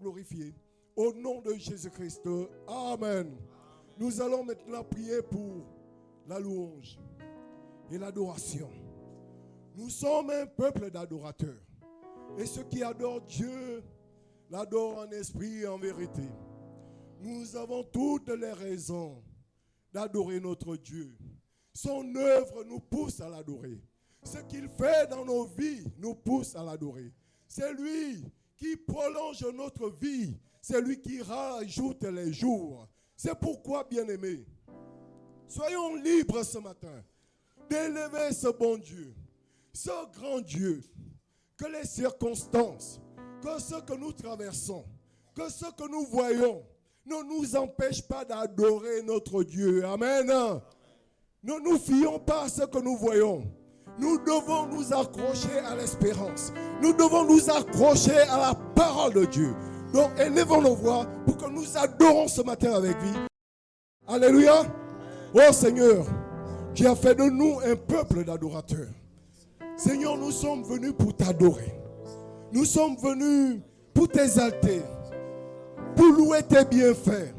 glorifié. Au nom de Jésus-Christ. Amen. Nous allons maintenant prier pour la louange et l'adoration. Nous sommes un peuple d'adorateurs. Et ceux qui adorent Dieu l'adorent en esprit et en vérité. Nous avons toutes les raisons d'adorer notre Dieu. Son œuvre nous pousse à l'adorer. Ce qu'il fait dans nos vies nous pousse à l'adorer. C'est lui qui prolonge notre vie. C'est lui qui rajoute les jours. C'est pourquoi, bien-aimés, soyons libres ce matin d'élever ce bon Dieu, ce grand Dieu, que les circonstances, que ce que nous traversons, que ce que nous voyons, ne nous empêchent pas d'adorer notre Dieu. Amen. Ne nous fions pas à ce que nous voyons. Nous devons nous accrocher à l'espérance. Nous devons nous accrocher à la parole de Dieu. Donc, élevons nos voix pour que nous adorons ce matin avec vie. Alléluia. Oh Seigneur, tu as fait de nous un peuple d'adorateurs. Seigneur, nous sommes venus pour t'adorer. Nous sommes venus pour t'exalter, pour louer tes bienfaits.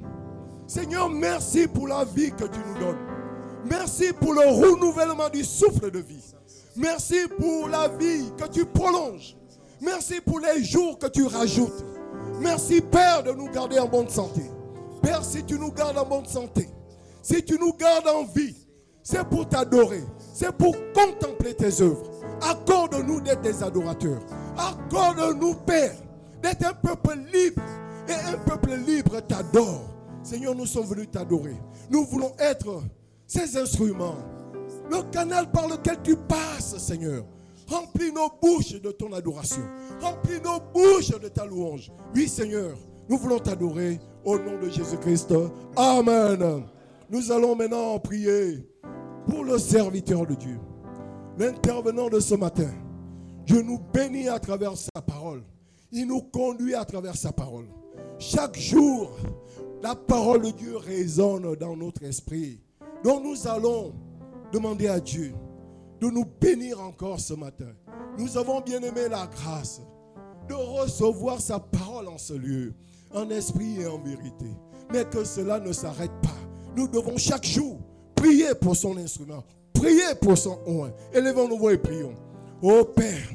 Seigneur, merci pour la vie que tu nous donnes. Merci pour le renouvellement du souffle de vie. Merci pour la vie que tu prolonges. Merci pour les jours que tu rajoutes. Merci, Père, de nous garder en bonne santé. Père, si tu nous gardes en bonne santé, si tu nous gardes en vie, c'est pour t'adorer. C'est pour contempler tes œuvres. Accorde-nous d'être des adorateurs. Accorde-nous, Père, d'être un peuple libre. Et un peuple libre t'adore. Seigneur, nous sommes venus t'adorer. Nous voulons être ces instruments, le canal par lequel tu passes, Seigneur. Remplis nos bouches de ton adoration. Remplis nos bouches de ta louange. Oui, Seigneur, nous voulons t'adorer au nom de Jésus-Christ. Amen. Nous allons maintenant prier pour le serviteur de Dieu, l'intervenant de ce matin. Dieu nous bénit à travers sa parole. Il nous conduit à travers sa parole. Chaque jour, la parole de Dieu résonne dans notre esprit. Donc nous allons demander à Dieu de nous bénir encore ce matin. Nous avons bien aimé la grâce de recevoir sa parole en ce lieu, en esprit et en vérité. Mais que cela ne s'arrête pas. Nous devons chaque jour prier pour son instrument, prier pour son oint. Élevons nos voix et prions. Ô Père,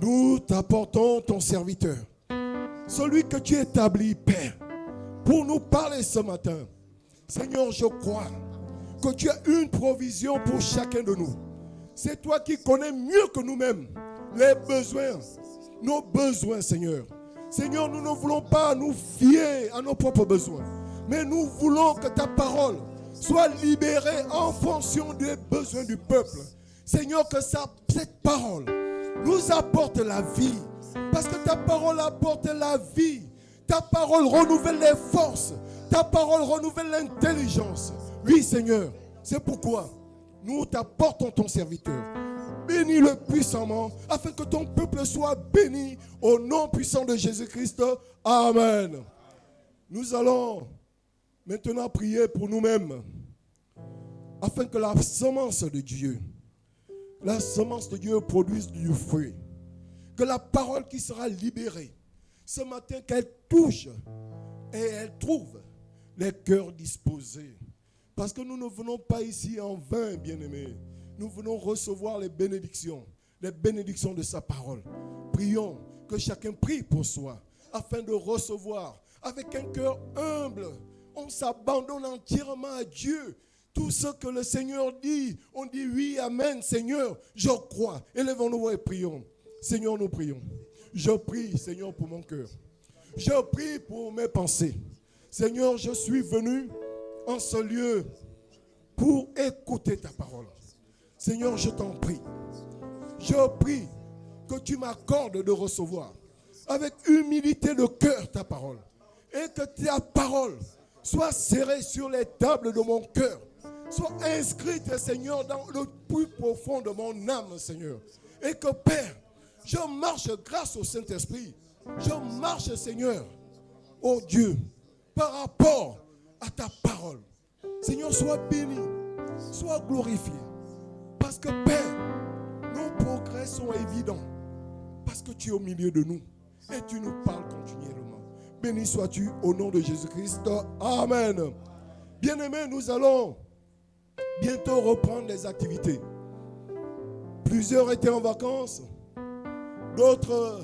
nous t'apportons ton serviteur, celui que tu établis, Père, pour nous parler ce matin. Seigneur, je crois que tu as une provision pour chacun de nous. C'est toi qui connais mieux que nous-mêmes les besoins, nos besoins, Seigneur. Seigneur, nous ne voulons pas nous fier à nos propres besoins, mais nous voulons que ta parole soit libérée en fonction des besoins du peuple. Seigneur, que cette parole nous apporte la vie, parce que ta parole apporte la vie. Ta parole renouvelle les forces. Ta parole renouvelle l'intelligence. Oui, Seigneur, c'est pourquoi nous t'apportons ton serviteur. Bénis-le puissamment, afin que ton peuple soit béni au nom puissant de Jésus-Christ. Amen. Nous allons maintenant prier pour nous-mêmes, afin que la semence de Dieu produise du fruit. Que la parole qui sera libérée ce matin, qu'elle touche et elle trouve les cœurs disposés. Parce que nous ne venons pas ici en vain, bien-aimés. Nous venons recevoir les bénédictions de sa parole. Prions que chacun prie pour soi, afin de recevoir avec un cœur humble. On s'abandonne entièrement à Dieu. Tout ce que le Seigneur dit, on dit oui, amen, Seigneur, je crois. Élevons-nous et prions. Seigneur, nous prions. Je prie, Seigneur, pour mon cœur. Je prie pour mes pensées. Seigneur, je suis venu en ce lieu pour écouter ta parole. Seigneur, je t'en prie. Je prie que tu m'accordes de recevoir avec humilité de cœur ta parole. Et que ta parole soit serrée sur les tables de mon cœur. Soit inscrite, Seigneur, dans le plus profond de mon âme, Seigneur. Et que, Père, je marche grâce au Saint-Esprit. Je marche, Seigneur, oh Dieu, par rapport à ta parole. Seigneur, sois béni, sois glorifié. Parce que, Père, nos progrès sont évidents. Parce que tu es au milieu de nous. Et tu nous parles continuellement. béni sois-tu au nom de Jésus-Christ. Amen. Bien-aimés, nous allons bientôt reprendre les activités. Plusieurs étaient en vacances, d'autres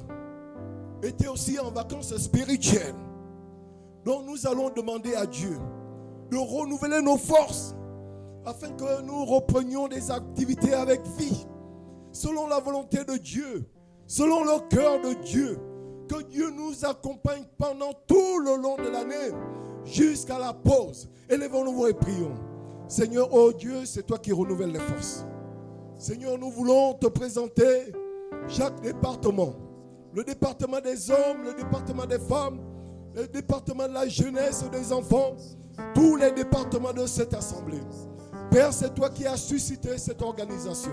étaient aussi en vacances spirituelles. Donc nous allons demander à Dieu de renouveler nos forces afin que nous reprenions des activités avec vie, selon la volonté de Dieu, selon le cœur de Dieu. Que Dieu nous accompagne pendant tout le long de l'année jusqu'à la pause. Élevons-nous et prions. Seigneur, oh Dieu, c'est toi qui renouvelles les forces. Seigneur, nous voulons te présenter chaque département. Le département des hommes, le département des femmes, le département de la jeunesse et des enfants, tous les départements de cette assemblée. Père, c'est toi qui as suscité cette organisation.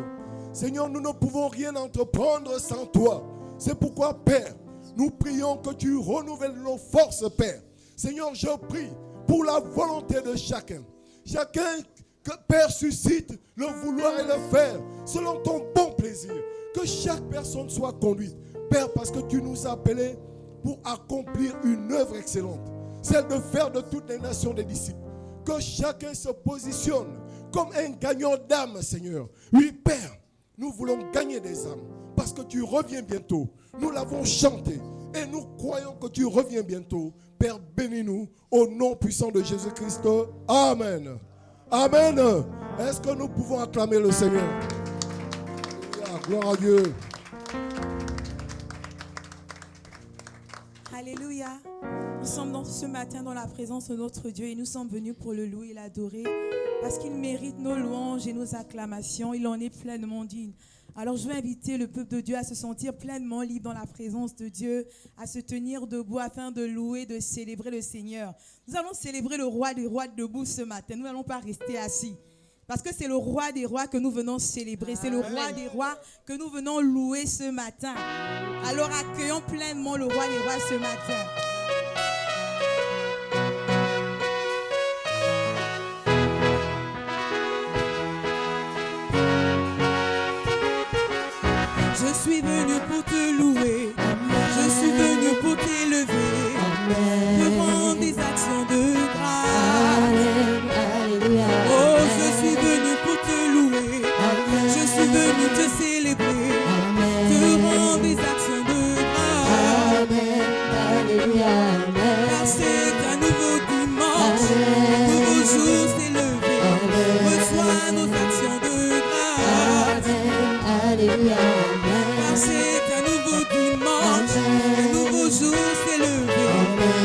Seigneur, nous ne pouvons rien entreprendre sans toi. C'est pourquoi, Père, nous prions que tu renouvelles nos forces, Père. Seigneur, je prie pour la volonté de chacun. Chacun que Père suscite le vouloir et le faire selon ton bon plaisir. Que chaque personne soit conduite. Père, parce que tu nous as appelés pour accomplir une œuvre excellente. Celle de faire de toutes les nations des disciples. Que chacun se positionne comme un gagnant d'âme, Seigneur. Oui, Père, nous voulons gagner des âmes parce que tu reviens bientôt. Nous l'avons chanté et nous croyons que tu reviens bientôt. Père, bénis-nous au nom puissant de Jésus-Christ. Amen. Amen. Est-ce que nous pouvons acclamer le Seigneur? Gloire à Dieu. Alléluia. Nous sommes ce matin dans la présence de notre Dieu et nous sommes venus pour le louer et l'adorer parce qu'il mérite nos louanges et nos acclamations. Il en est pleinement digne. Alors je veux inviter le peuple de Dieu à se sentir pleinement libre dans la présence de Dieu, à se tenir debout afin de louer, de célébrer le Seigneur. Nous allons célébrer le roi des rois debout ce matin. Nous n'allons pas rester assis. Parce que c'est le roi des rois que nous venons célébrer. C'est le roi des rois que nous venons louer ce matin. Alors accueillons pleinement le roi des rois ce matin. Je suis venu pour te louer. Je suis venu pour t'élever. Pour rendre des actions de grâce. Oh, je suis venu pour te louer. Je suis venu te célébrer. Te rendre des actions de grâce. Car c'est un nouveau dimanche. Nouveau jour s'est levé. Reçois nos actions de grâce. Car c'est un nouveau dimanche. Un nouveau jour s'est levé.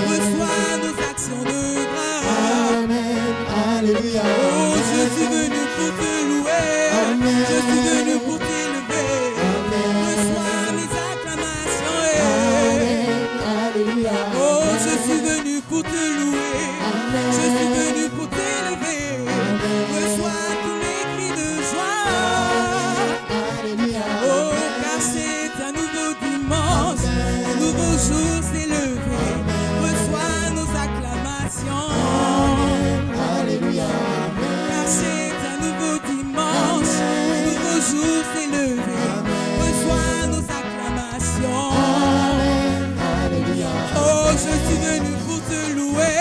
Reçois nos actions de grâce. Oh, je suis venu pour te louer. Je suis venu pour t'élever. Reçois mes acclamations. Oh, je suis venu pour te louer. Je suis venu pour t'élever. Reçois tous mes cris de joie. Oh, car c'est un nouveau dimanche. Un nouveau jour s'est levé. Reçois nos acclamations. Car c'est un nouveau dimanche, un nouveau jour s'est levé. Reçois nos acclamations. Oh, je suis venu pour te louer.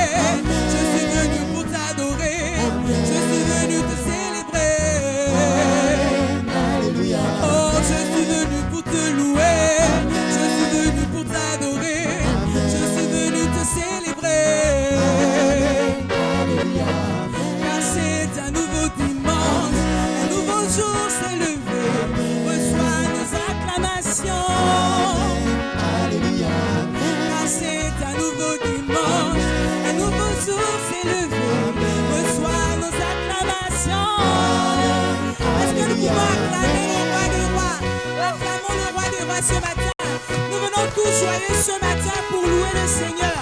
Je suis venu pour t'adorer. Je suis venu te célébrer. Oh, je suis venu pour te louer. Je suis venu pour t'adorer. Je suis venu te célébrer. Car c'est un nouveau dimanche, un nouveau jour s'est levé. Reçois nos acclamations. Car c'est un nouveau dimanche, un nouveau jour s'est levé. Reçois nos acclamations. Est-ce que nous pouvons acclamer le roi des rois? Acclamons le roi des rois ce matin. Nous venons tous joyeux ce matin pour louer le Seigneur.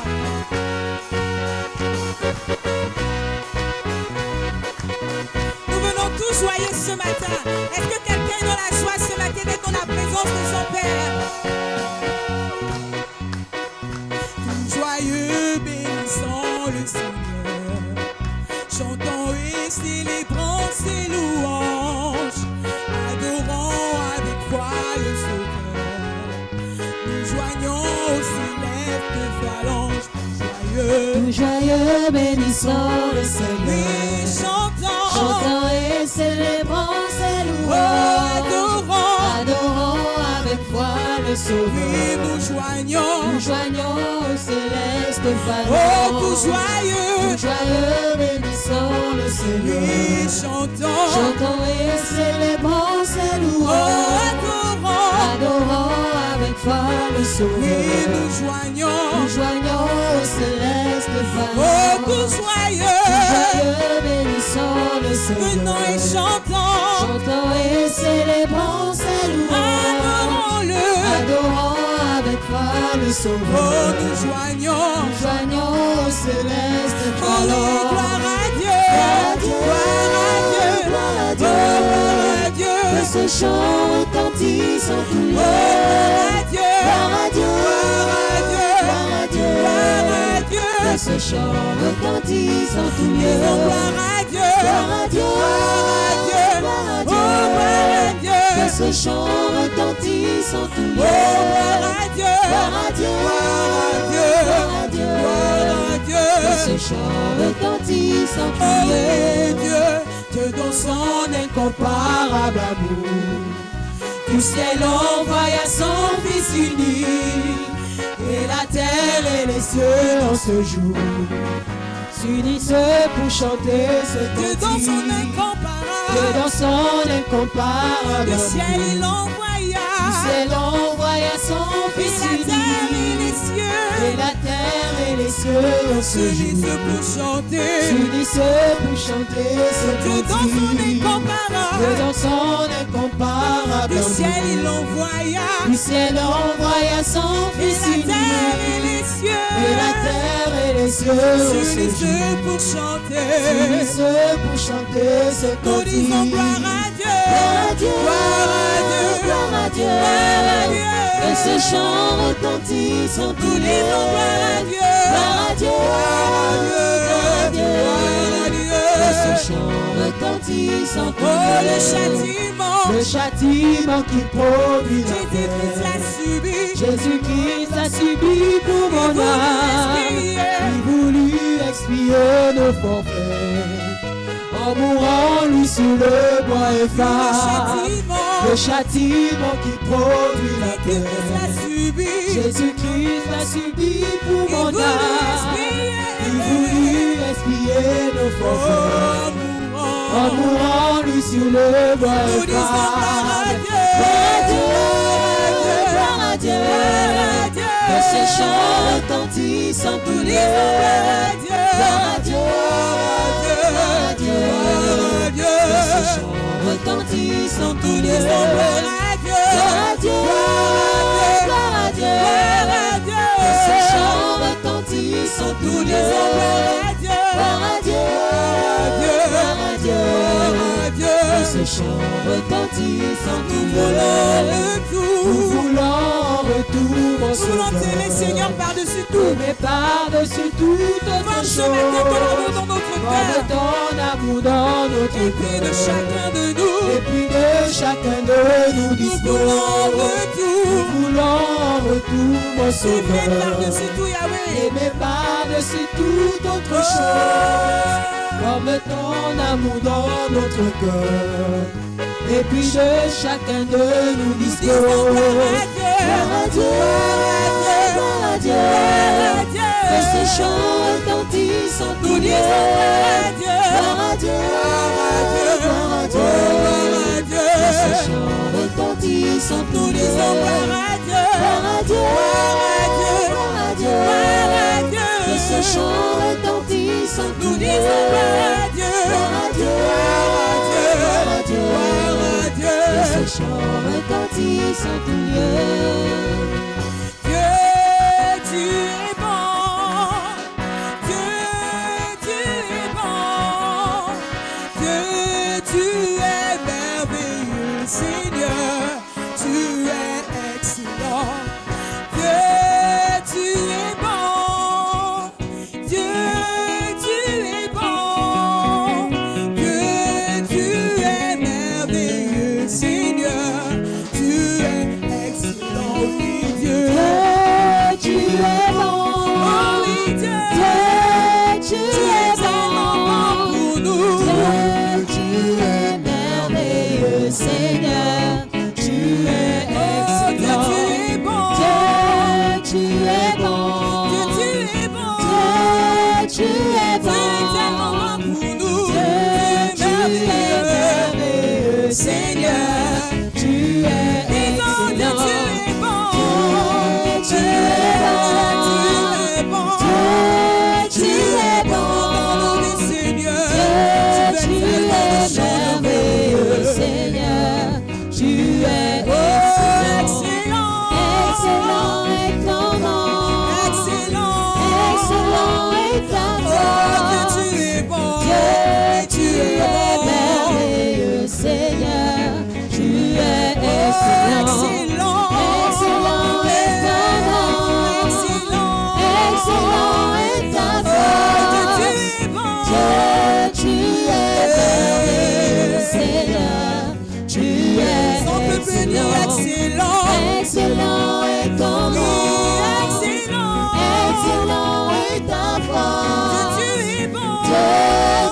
Nous venons tous joyeux ce matin. Est-ce que quelqu'un est dans la joie ce matin d'être dans la présence de son Père? Tout joyeux, bénissant le Seigneur, chantons et célébrant ses louanges, adorant avec foi le Sauveur. Nous joignons aux célestes phalanges joyeux, bénissons le Seigneur. Oui, chantons, Chantons et célébrons ses louanges. Adorons avec foi le Sauveur. oui, nous joignons, Au céleste oh, pharaon. tout joyeux, Bénissons le Seigneur. oui, chantons, Chantons et célébrons ses oh, louanges. Adorons avec foi le Sauveur. oui, nous joignons, Au céleste pharaon. oh, tout joyeux, Bénissons le Seigneur. venons et chantons, Chantons et célébrons ses louanges. adorons-le, avec foi le Sauveur. oh, nous joignons, Au céleste oh, pharaon. gloire à Dieu, gloire à Dieu, Gloire à oh, Dieu. gloire à Dieu, Que ce chant retentisse en tous oh, lieux. gloire à Dieu, Gloire à Dieu. gloire à Dieu, Gloire à Dieu. gloire à Dieu, Que ce chant retentisse en tous lieux. disons gloire à Dieu, Gloire à Dieu. gloire à Dieu, Gloire à oh, Dieu. gloire à Dieu, Que ce chant retentisse en tous oh, lieux. gloire à Dieu, Gloire à Dieu. gloire à Dieu, Gloire à Dieu. gloire à Que Dieu. ce chant retentisse en tous Oh lieux. oui, Dieu dans son incomparable amour, du ciel envoya son Fils unique, et la terre et les cieux en ce jour s'unissent pour chanter ce Dieu cantique. dans son incomparable. Dieu dans son incomparable Du amour, ciel il envoya. du ciel envoya son Et Fils la unique, terre et les cieux. et la terre et les cieux en ce S'unissent jour pour chanter. s'unissent pour chanter ce Dieu dans son cantique. incomparable. Dieu dans son incomparable Du amour, ciel il envoya. du ciel envoya son Et Fils la unique, terre et les cieux. et la terre et les cieux en ce S'unissent jour pour chanter. s'unissent pour chanter ce Nous disons cantique. gloire à Dieu. Gloire à Dieu, Gloire à Dieu. gloire à Dieu. Gloire à Dieu. Que ce chant retentisse en tous Nous lieux. disons gloire à Dieu. Gloire à Dieu, Gloire à Dieu. Gloire à Dieu. Que ce chant retentisse en tous Oh, le lieux. châtiment. Le châtiment qui produit la Jésus-Christ l'a paix. subi. Jésus-Christ a subi pour mon Vous âme. expiez. Il voulut expier nos forfaits. En mourant lui sur le bois Le efface. châtiment. Le châtiment qui produit la Jésus-Christ l'a paix. subi. Jésus-Christ a subi pour Il mon voulut âme. expier. Il voulut expier nos forfaits. En mourant lui sur le bois Nous disons gloire à efface. Dieu. Gloire à Dieu, Gloire à Dieu. que ce chant retentisse en tous Nous lieux. disons gloire à Dieu. Gloire à Dieu, Gloire à Dieu. Gloire à Dieu. que ce chant retentisse en tous Nous lieux. disons gloire à Dieu. Gloire à Dieu, gloire à Dieu, Gloire à Dieu. que ce chant retentisse en tous Nous lieux. disons gloire à Dieu. Gloire à Dieu, gloire à Dieu, Gloire à Dieu. que ce chant retentisse en tous Nous voulons lieux. le Nous tout. voulons en retour mon Nous voulons sauveur. t'aimer, Seigneur, par-dessus tout. Mais par-dessus toute autre Comme chose, ce matin, ton amour dans notre comme cœur. ton amour dans notre Et puis de cœur. chacun de nous. Et puis de chacun de nous Nous dispose. voulons le Nous tout. voulons en retour mon Aimer sauveur. par-dessus tout, Yahweh. Aimer par-dessus toute autre chose, comme ton amour dans notre cœur. Et puis de chacun de nous Disons dispose. gloire à Dieu. Gloire à Dieu, gloire à Dieu, Gloire à Dieu. que ce chant retentisse en tous Nous lieux. disons gloire à Dieu. Gloire à Dieu, gloire à Dieu, Gloire à Dieu. que ce chant retentisse en tous Nous lieux. disons gloire à Dieu. Gloire à Dieu, Gloire à Dieu. gloire à Dieu, Gloire à Dieu. que ce chant retentisse en tous Nous lieux. disons gloire à Dieu. Gloire à Dieu, Gloire à Dieu. gloire à Dieu, Gloire à que Dieu. ce chant retentisse en tous lieux. Dieu, tu es bon. Dieu, tu es bon. Dieu, tu es merveilleux, Seigneur. Tu es excellent. Dieu, tu es bon. Dieu, tu es bon. bon. Tu es bon. Seigneur. Tu es merveilleux, Seigneur. Tu es excellent. Excellent est ton nom. Excellent est ta voix. Tu es bon. Tu es merveilleux, Seigneur. Tu es excellent. Excellent est ton nom. Excellent est ta voix. Tu es merveilleux, Seigneur. Tu es excellent. Excellent est ton nom. Excellent est ta voix.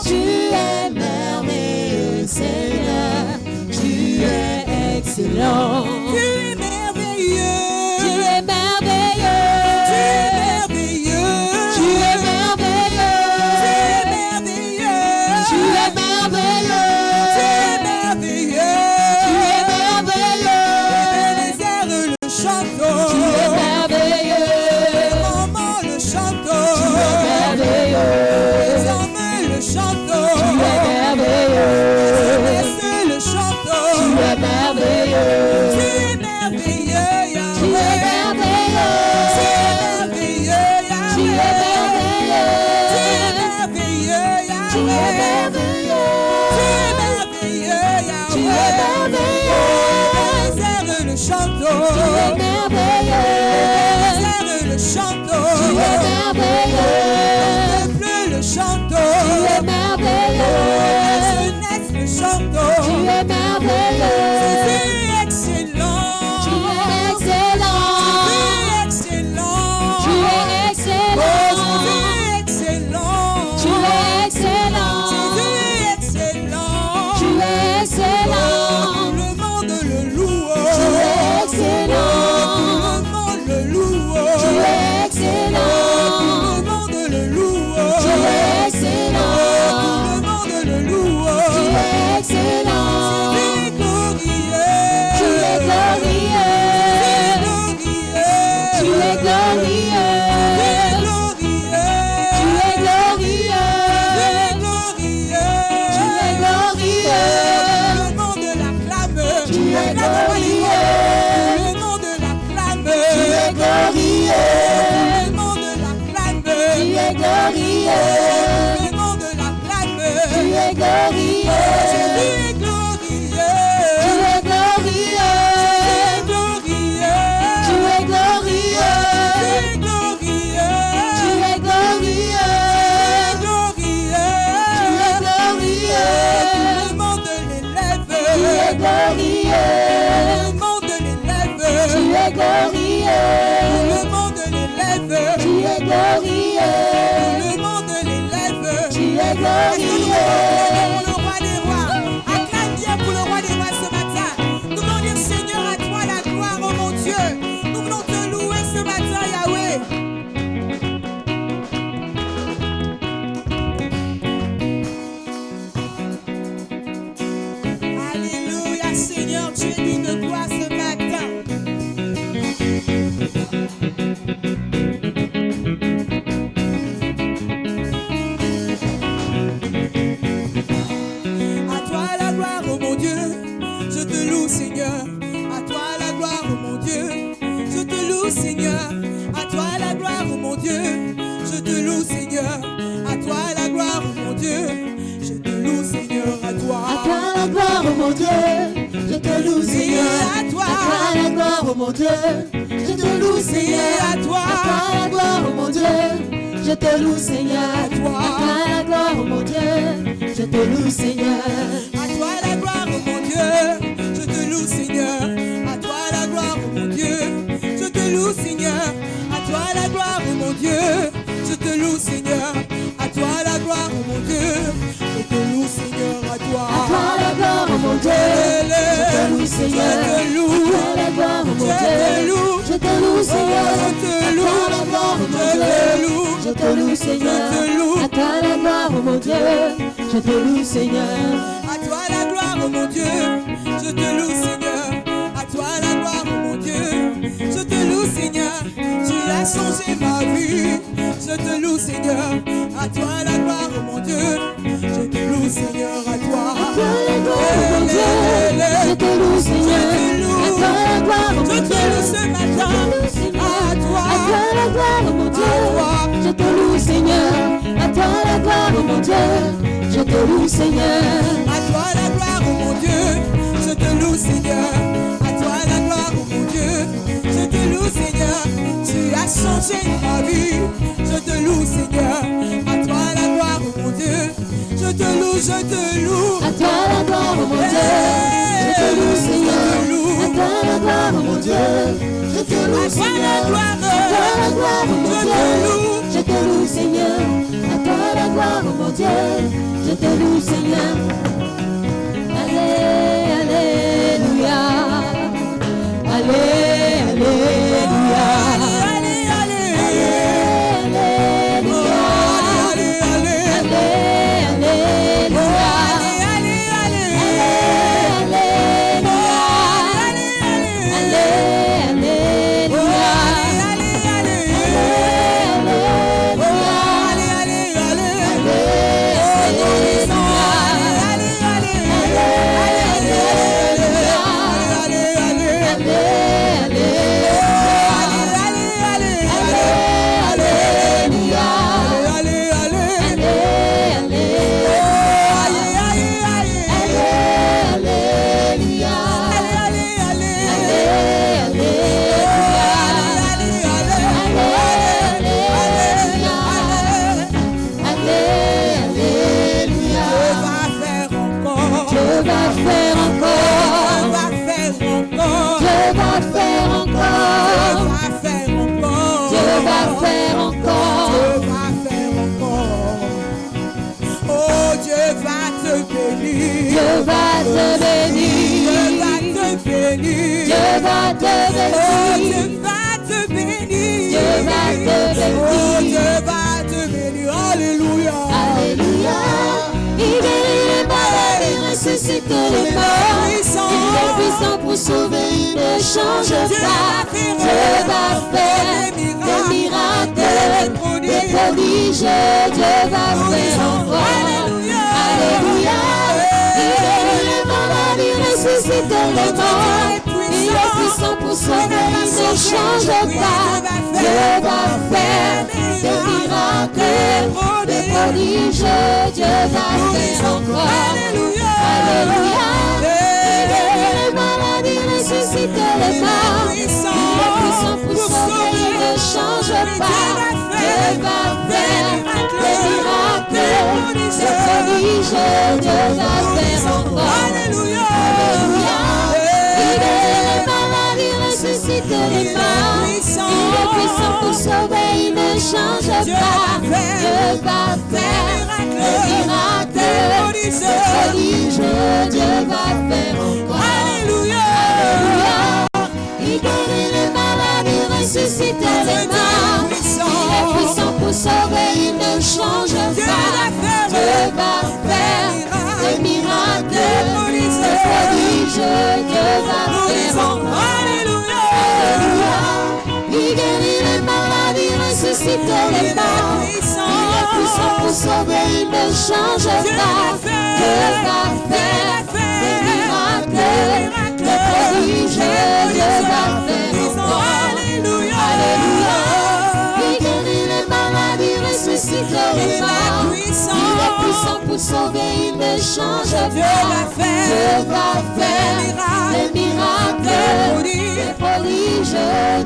Tu es merveilleux, Seigneur. Tu es excellent. Tu es merveilleux. Tu es merveilleux. Tu es merveilleux. Tu es merveilleux. Tu es merveilleux. Tu es merveilleux. Tu es merveilleux. Le chanteur. Tu es merveilleux. Maman le chanteur. Tu es merveilleux. Les hommes le chanteur. Tu es merveilleux. Laissez le chanteur. Tu es merveilleux. Tu es merveilleux, Yahweh. Tu es merveilleux. Tu es merveilleux, Tu Yahweh. es merveilleux. Tu es merveilleux, Tu es Yahweh. merveilleux. Tu es merveilleux, Tu Yahweh. es merveilleux. Ebenezer le chanteur. Tu es merveilleux. Ebenezer le chanteur. Tu es merveilleux. Le peuple le chanteur. Tu es merveilleux. La jeunesse le chanteur. Tu es merveilleux. Tu es excellent. Tu es excellent. Tu es excellent. Tu es excellent. Tu es excellent. Tu es excellent. Tu es excellent. Tu es excellent. Le monde le loue. Tu es excellent. Le monde le loue. Tu es excellent. Le monde le loue. Tu es excellent. Le monde le loue. Tu es excellent. Tu es glorieux. Tu es glorieux. Tu es glorieux. Tu es glorieux. Tu es glorieux. Le monde l'acclame. Tu es glorieux. Le monde l'acclame. Tu es glorieux. Le monde l'acclame. Tu es glorieux. Le monde l'acclame. Tu es glorieux. Tu es glorieux. Tu es glorieux. Tu es glorieux. Tu es glorieux. Tu es glorieux. Le monde l'élève. Tu es glorieux. Le monde l'élève. Tu es glorieux. Le monde l'élève. Tu es glorieux. Le monde l'élève. Tu es Est-ce que nous glorieux. voulons pour le roi des rois? Acclame bien pour le roi des rois ce matin. Nous voulons dire Seigneur à toi la gloire, oh mon Dieu. Nous voulons te louer ce matin, Yahweh. Alléluia, Seigneur, tu es digne de gloire ce matin. À toi la gloire, oh mon Dieu, je te loue, Seigneur. À toi la gloire, oh mon Dieu, je te loue, Seigneur. À toi la gloire, oh mon Dieu, je te loue, Seigneur. À toi la gloire, oh mon Dieu, je te loue, Seigneur. À toi. À toi la gloire, oh mon Dieu. Je te loue, Seigneur. à toi. À toi la gloire, oh mon Dieu. Je te loue, Seigneur. à toi. À toi la gloire, oh mon Dieu. Je te loue, Seigneur. À toi. À toi la gloire, oh mon Dieu. Je te loue, Seigneur. À toi la gloire, oh mon Dieu, je te loue, Seigneur. À toi la gloire, oh mon Dieu, je te loue, Seigneur. À toi la gloire, oh mon Dieu, je te loue, Seigneur. À toi la gloire, oh mon Dieu, je te loue, Seigneur. À toi. À toi la gloire, oh mon Dieu. Je te loue, Seigneur. Je te loue. À toi la gloire, oh mon Je te Dieu. loue. Je te loue, Seigneur. Je te À loue. toi la gloire, oh mon Je te Dieu. loue. Je te loue, Seigneur. Je te loue. À toi la gloire, oh mon Dieu. Je te loue, Seigneur. À toi la gloire, oh mon Dieu, je te loue, Seigneur. À toi la gloire, oh mon Dieu, je te loue, Seigneur. Tu as changé ma vie. Je te loue, Seigneur. À toi la gloire, oh mon Dieu. Je te loue, Seigneur, à toi. À toi la gloire, oh mon Dieu. Je te loue, Seigneur. À toi la gloire, oh mon Dieu. Je te loue ce matin. À toi. À toi la gloire, oh mon Dieu. Je te loue, Seigneur. À toi la gloire, oh mon Dieu. Je te loue, Seigneur. À toi la gloire, oh mon Dieu. Je te loue, Seigneur. À toi la gloire, oh mon Dieu. Je te loue, Seigneur. Tu as changé ma vie. Je te loue, Seigneur. À toi la gloire, oh mon Dieu. Je te loue, je te loue. À toi la gloire, oh mon Dieu. Je te loue, Seigneur. À toi la gloire, oh mon Dieu. Je te loue, Seigneur. À toi la gloire, oh mon Dieu. Je te loue, Seigneur. À toi la gloire, oh mon Dieu. Je te loue, Seigneur. Alléluia. Alléluia. Les morts, il est puissant pour sauver, il ne change pas. Dieu va faire des miracles, des prodiges, Dieu va faire encore. Alléluia. Il guérit les malades, il ressuscite les morts. Il est puissant pour sauver, il ne change pas. Dieu va faire des miracles, des prodiges, Dieu va faire encore. Alléluia. Il guérit les malades, il ressuscite les morts. Il est puissant pour sauver, il ne change pas. Dieu va faire des miracles, des prodiges, Dieu va faire encore. Alléluia. Il guérit les malades, il ressuscite les morts. Il est puissant pour sauver, il ne change pas. Dieu va faire des miracles, des prodiges, Dieu va faire encore. Alléluia. Il guérit les malades, il ressuscite les morts. Il est puissant pour sauver, il ne change pas. Dieu va faire des miracles, des prodiges, Dieu va faire encore. Alléluia. Il guérit les malades, il ressuscite les morts. Il est puissant pour sauver, il ne change pas. Dieu va faire des miracles, des prodiges, Dieu va faire encore. Alléluia. Il guérit les malades, il ressuscite les morts. Il est puissant pour sauver, il ne change pas. Dieu va faire des miracles, des prodiges,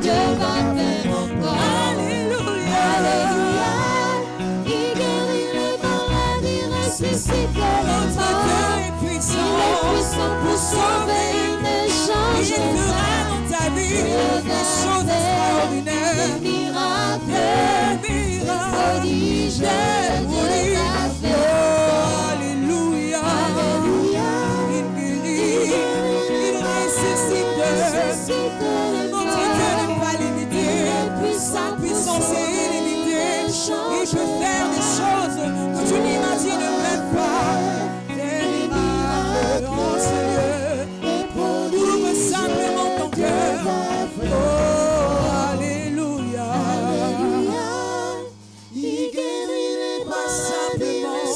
Dieu va faire encore. Alléluia. Il guérit les malades, il ressuscite les morts. Il est puissant pour sauver, il ne change pas. Dieu va faire des miracles, des prodiges, Dieu va faire encore. Alléluia. Il guérit, il ressuscite. Notre Dieu n'est pas limité. Sa puissance est illimitée. Il peut faire des choses que tu n'imagines même pas. Des miracles, oh Seigneur. Ouvre simplement ton cœur. Oh, alléluia.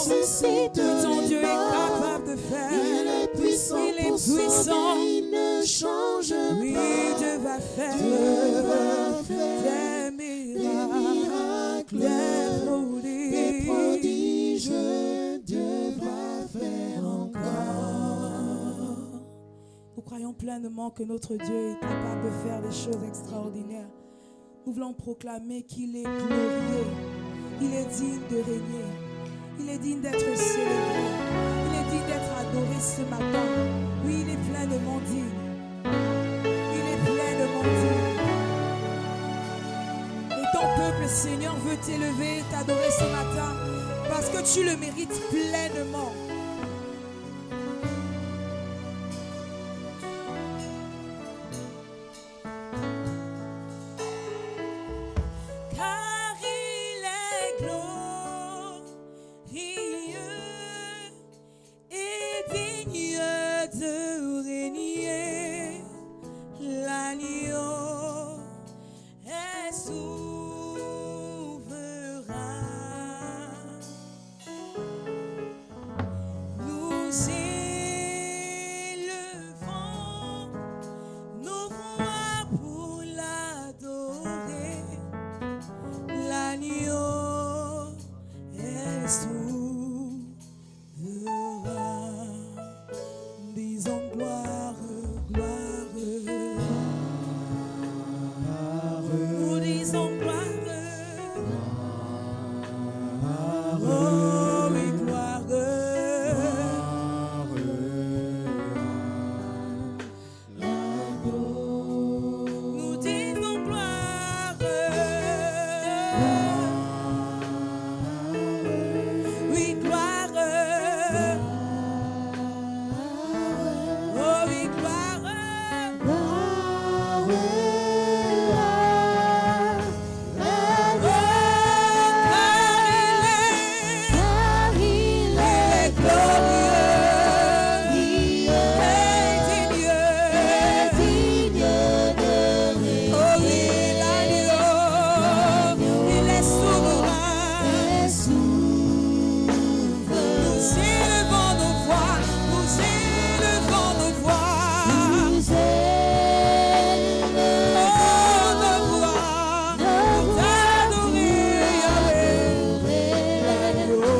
cesser de Ton Dieu est les voir. capable de faire. Il est puissant Il est pour puissant. sauver, il ne change Oui, pas. Dieu va faire Dieu va faire des miracles, des des prodiges. prodiges. Dieu va faire encore. Nous croyons pleinement que notre Dieu est capable de faire des choses extraordinaires. Nous voulons proclamer qu'il est glorieux. Il est digne de régner. Il est digne d'être célébré. Il est digne d'être adoré ce matin. Oui, il est pleinement digne. Il est pleinement digne. Et ton peuple, Seigneur, veut t'élever, t'adorer ce matin parce que tu le mérites pleinement. Car il est glorieux et digne de régner. L'agneau est souverain. Nous élevons nos voix pour l'adorer. L'agneau est souverain. Disons gloire, gloire. Nous disons gloire. Oh oui, gloire. Nous disons gloire. Oui, gloire. Oh oui, gloire. Car il est glorieux, digne de régner. Oh oui, l'agneau, il est souverain. Nous élevons nos voix, nous élevons nos voix. Nous Oh, nos voix, pour t'adorer, Yahweh. L'agneau,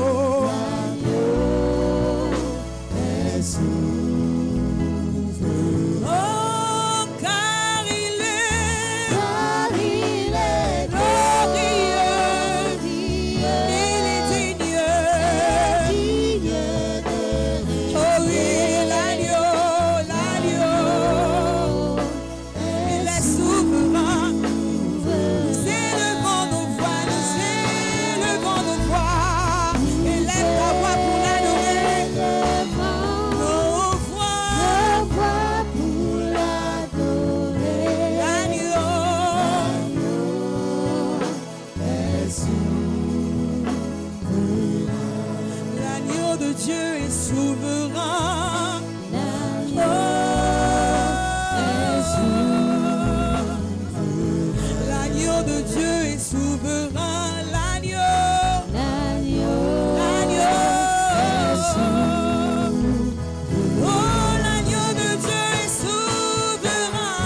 oh, car il est glorieux, il est digne. Oh oui, l'agneau, il est souverain. Nous élevons nos voix, élève ta voix pour l'adorer. Nos voix, l'agneau, l'agneau de Dieu est souverain. Oh, l'agneau de Dieu est souverain. L'agneau. Oh, l'agneau de Dieu est souverain.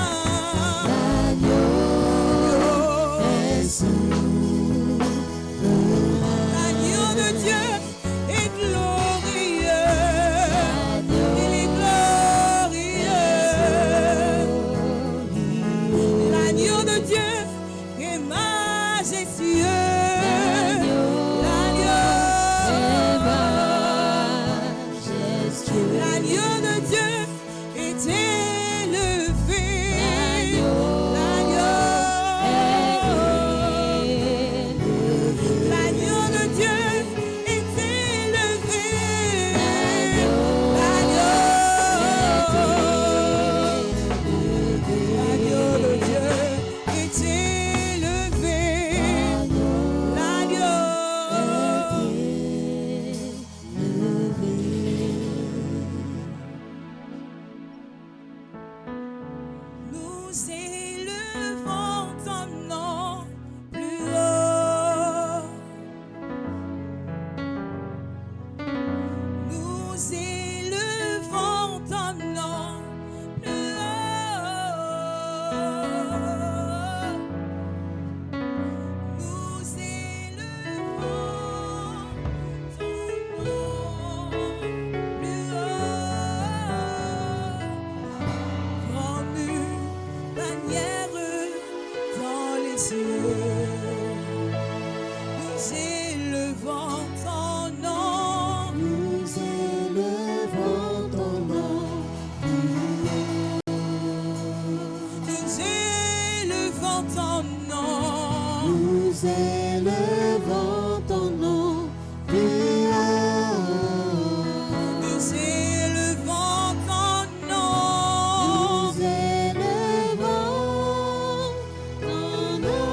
L'agneau de Dieu est glorieux. élevons ton nom. Nous élevons ton nom. Nous élevons ton nom. Nous élevons ton nom. Plus haut. Nous élevons ton nom. Nous élevons ton nom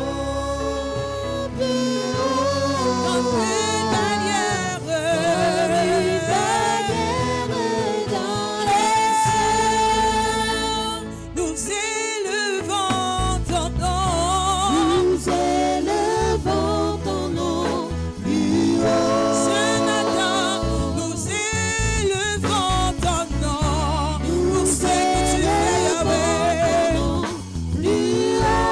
plus haut. Comme une bannière. Une bannière dans les cieux. Nous élevons ton nom. Nous élevons ton nom plus haut. Ce matin, nous élevons ton nom. Pour ce que tu fais, Yahweh. Plus haut.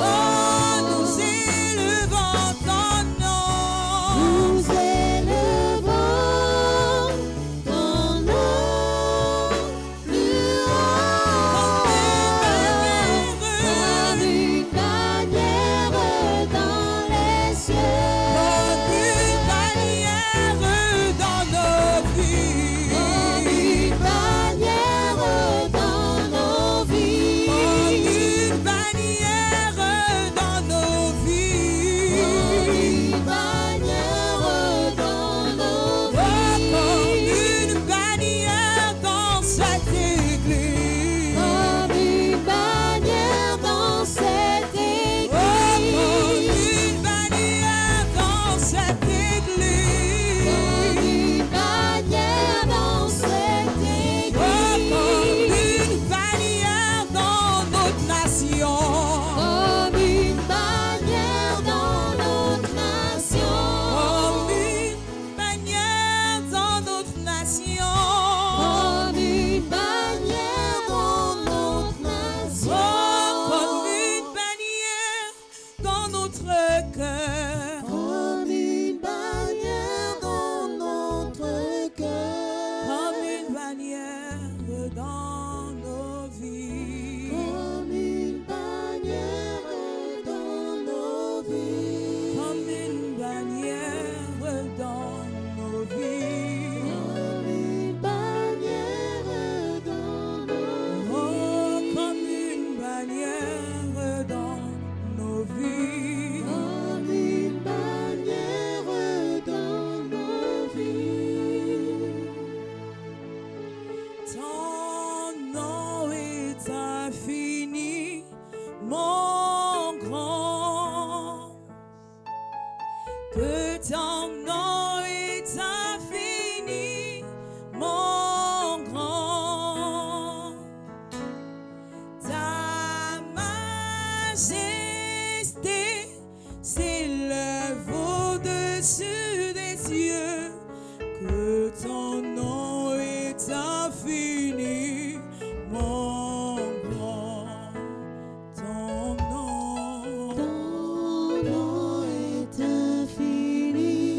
Oh, nous élevons ton nom. Nous élevons ton nom plus haut. Comme une bannière dans les cieux. Comme une bannière dans nos vies. Comme une bannière dans nos vies. Comme une bannière dans nos vies. Comme une bannière dans nos Oh, comme vies. une bannière dans cette église. Comme une bannière dans cette Oh, comme église. une bannière dans cette église. Comme une bannière dans cette Oh, comme église. une bannière dans notre nation. Comme une bannière dans notre nation. Comme une bannière dans notre nation. Comme une bannière dans notre nation. Oh, comme une bannière dans notre cœur. Comme une bannière dans notre cœur. Comme une bannière dans nos vies. Comme une bannière dans nos vies. Comme une bannière dans nos vies. Comme une bannière dans nos Oh, comme une bannière dans nos vies. Comme une bannière dans nos vies. Ton nom est infini, mon grand. Que ton nom est infini, mon grand. Ta majesté s'élève au-dessus des cieux. Que ton nom est infini, mon grand. Ton nom. Ton nom est infini,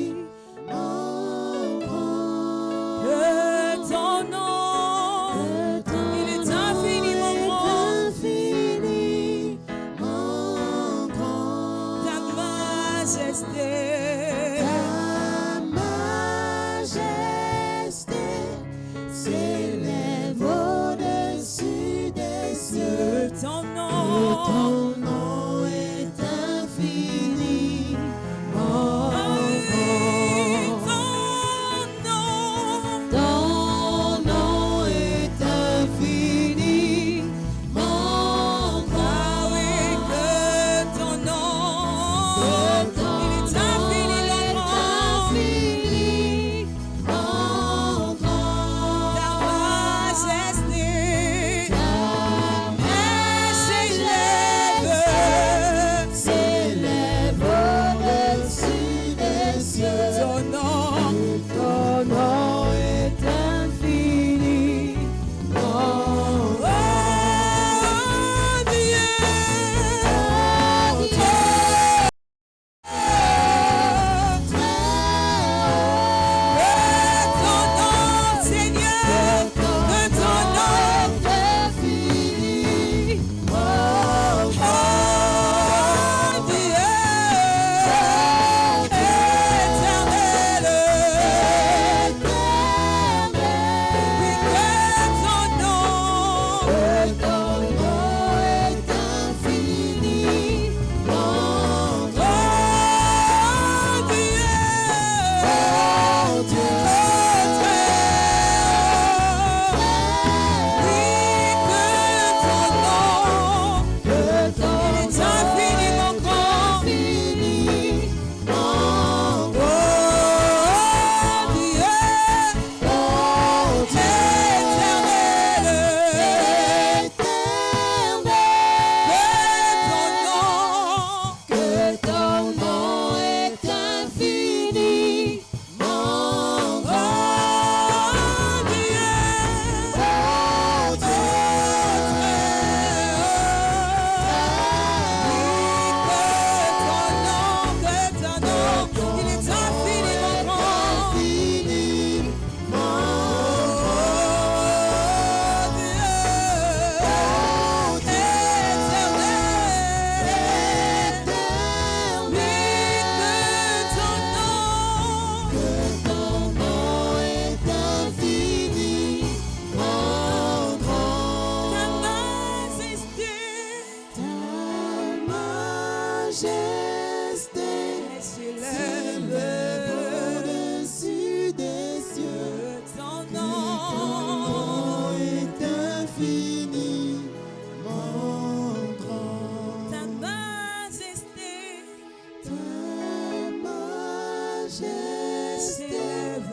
s'élève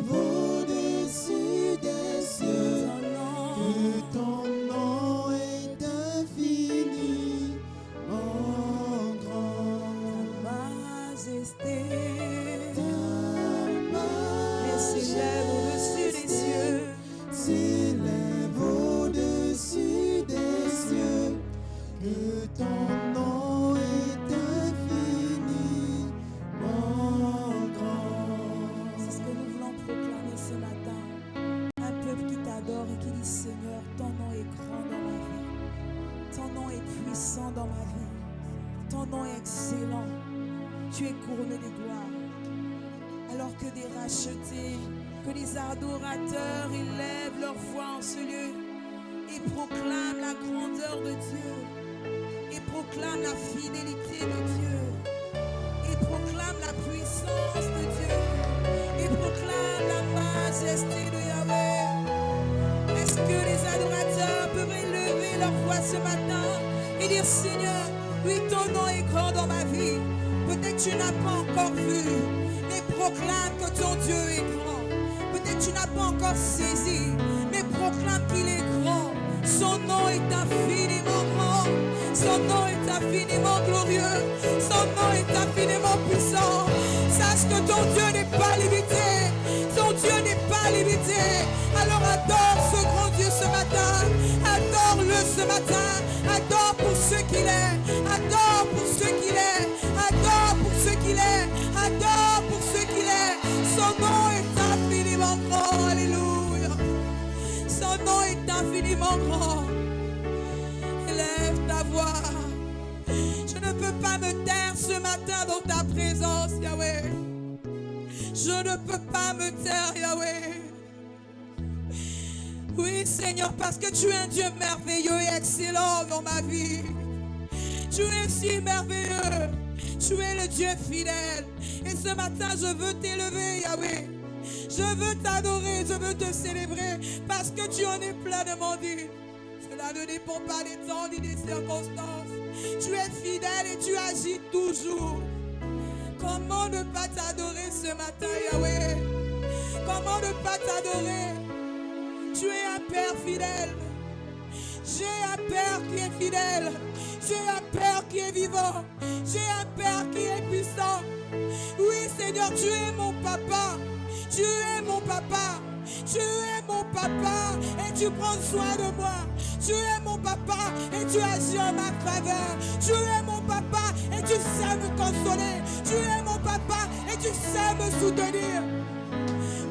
au-dessus des cieux. Que ton nom est infiniment grand. Ta majesté s'élève au-dessus des cieux. S'élève au-dessus des cieux. Que ton nom est infiniment grand. C'est ce que nous voulons proclamer ce matin. Un peuple qui t'adore et qui dit Seigneur, ton nom est grand dans ma vie. Ton nom est puissant dans ma vie. Ton nom est excellent. Tu es couronné de gloire. Alors que des rachetés, que des adorateurs élèvent leur voix en ce lieu et proclament la grandeur de Dieu, et proclament la fidélité de Dieu, et proclament la puissance de Dieu, et proclament la majesté de Yahweh. Est-ce que les adorateurs peuvent élever leur voix ce matin et dire Seigneur, oui, ton nom est grand dans ma vie. Peut-être tu n'as pas encore vu, mais proclame que ton Dieu est grand. Peut-être tu n'as pas encore saisi, mais proclame qu'il est grand. Son nom est infiniment grand. Son nom est infiniment glorieux. Son nom est infiniment puissant. Sache que ton Dieu n'est pas limité. Ton Dieu n'est pas limité. Alors adore ce grand Dieu ce matin. Adore-le ce matin. Adore pour ce qu'il est. Adore pour ce qu'il est. Adore pour ce qu'il est. Adore pour ce qu'il est. Son nom est infiniment grand. Alléluia. Son nom est infiniment grand. Élève ta voix. Je ne peux pas me taire ce matin dans ta présence, Yahweh. Je ne peux pas me taire, Yahweh. Oui, Seigneur, parce que tu es un Dieu merveilleux et excellent dans ma vie. Tu es si merveilleux. Tu es le Dieu fidèle. Et ce matin, je veux t'élever, Yahweh. Je veux t'adorer, je veux te célébrer parce que tu en es pleinement digne. Cela ne dépend pas des temps ni des circonstances. Tu es fidèle et tu agis toujours. Comment ne pas t'adorer ce matin, Yahweh? Comment ne pas t'adorer? Tu es un Père fidèle. J'ai un Père qui est fidèle. J'ai un Père qui est vivant. J'ai un Père qui est puissant. Oui, Seigneur, tu es mon papa. Tu es mon papa. Tu es mon papa et tu prends soin de moi. Tu es mon papa et tu agis en ma faveur. Tu es mon papa et tu sais me consoler. Tu es mon papa et tu sais me soutenir.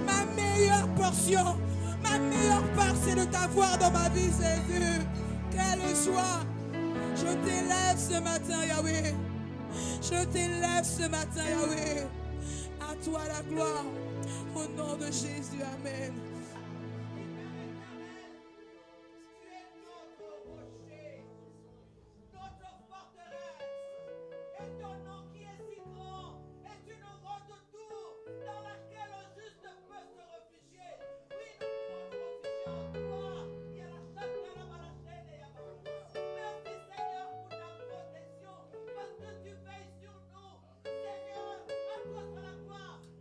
Ma meilleure portion, ma meilleure part, c'est de t'avoir dans ma vie, Jésus. Quelle joie. Je t'élève ce matin, Yahweh. Je t'élève ce matin, Yahweh. À toi la gloire. Au nom de Jésus, amen.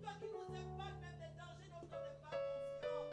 Toi qui nous épargnes même des dangers dont on n'est pas conscient.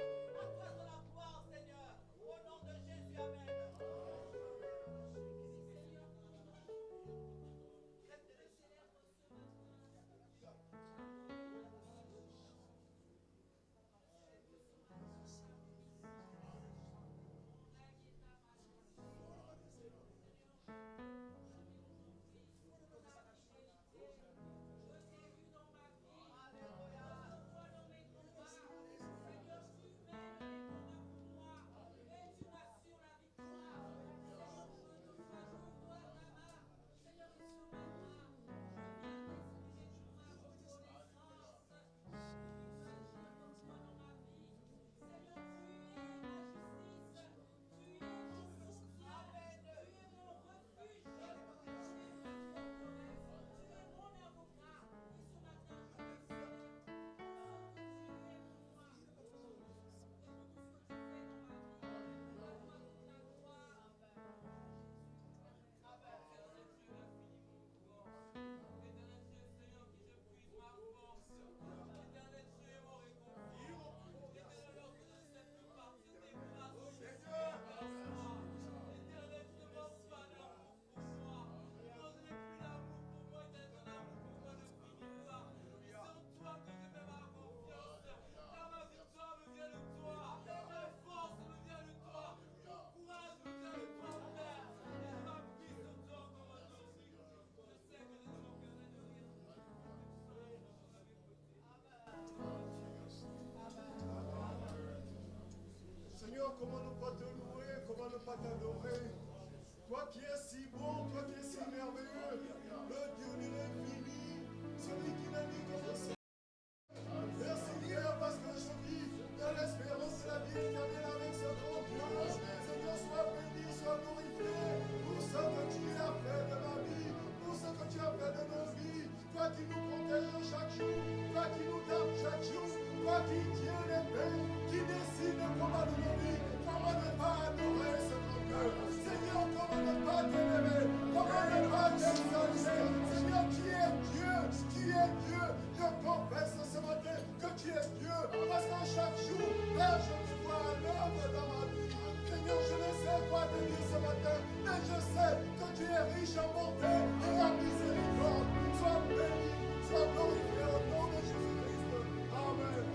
t'adorer. Toi qui es si bon, toi qui es si merveilleux, le Dieu de l'infini, celui qui n'a ni commencé. Merci Seigneur parce que je vis dans l'espérance de la vie éternelle avec ce grand Dieu. Seigneur, sois béni, sois glorifié pour ce que tu as fait de ma vie, pour ce que tu as fait de nos vies. Toi qui nous protèges chaque jour, toi qui nous gardes chaque jour, toi qui tiens les peines, qui décide comment nous vivre, comment ne pas adorer ce grand Dieu. Seigneur, comment ne pas t'élever, comment ne pas t'exalter. Seigneur, qui est Dieu, qui est Dieu. Je confesse ce matin que tu es Dieu, parce qu'à chaque jour, Père, je te vois à l'œuvre dans ma vie. Seigneur, je ne sais quoi te dire ce matin, mais je sais que tu es riche en bonté et en miséricorde. Sois béni, sois glorifié au nom de Jésus-Christ. Amen.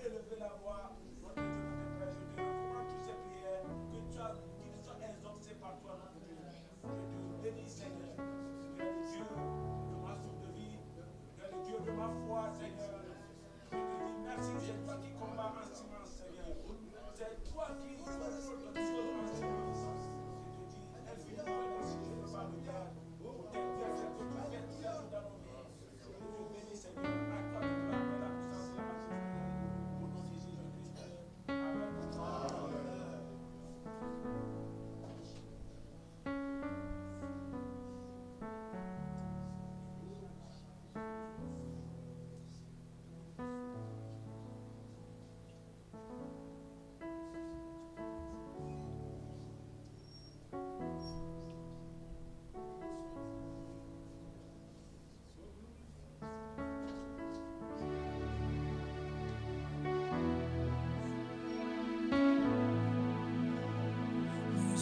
Élever la voix, notre Dieu, notre Père, je te recommande toutes ces prières, qu'ils soient exaucées par toi, notre Dieu. Je te bénis, Seigneur. Tu es le Dieu de ma source de vie, tu es le Dieu de ma foi, Seigneur. Je te dis merci, c'est toi qui combats en silence, Seigneur. C'est toi qui contrôle toutes choses en silence. Je te dis infiniment merci, je ne pas regarder pour tes bienfaits que tu fais tous les jours dans nos vies. Je te bénis, Seigneur. À toi que tu as la puissance et la majesté.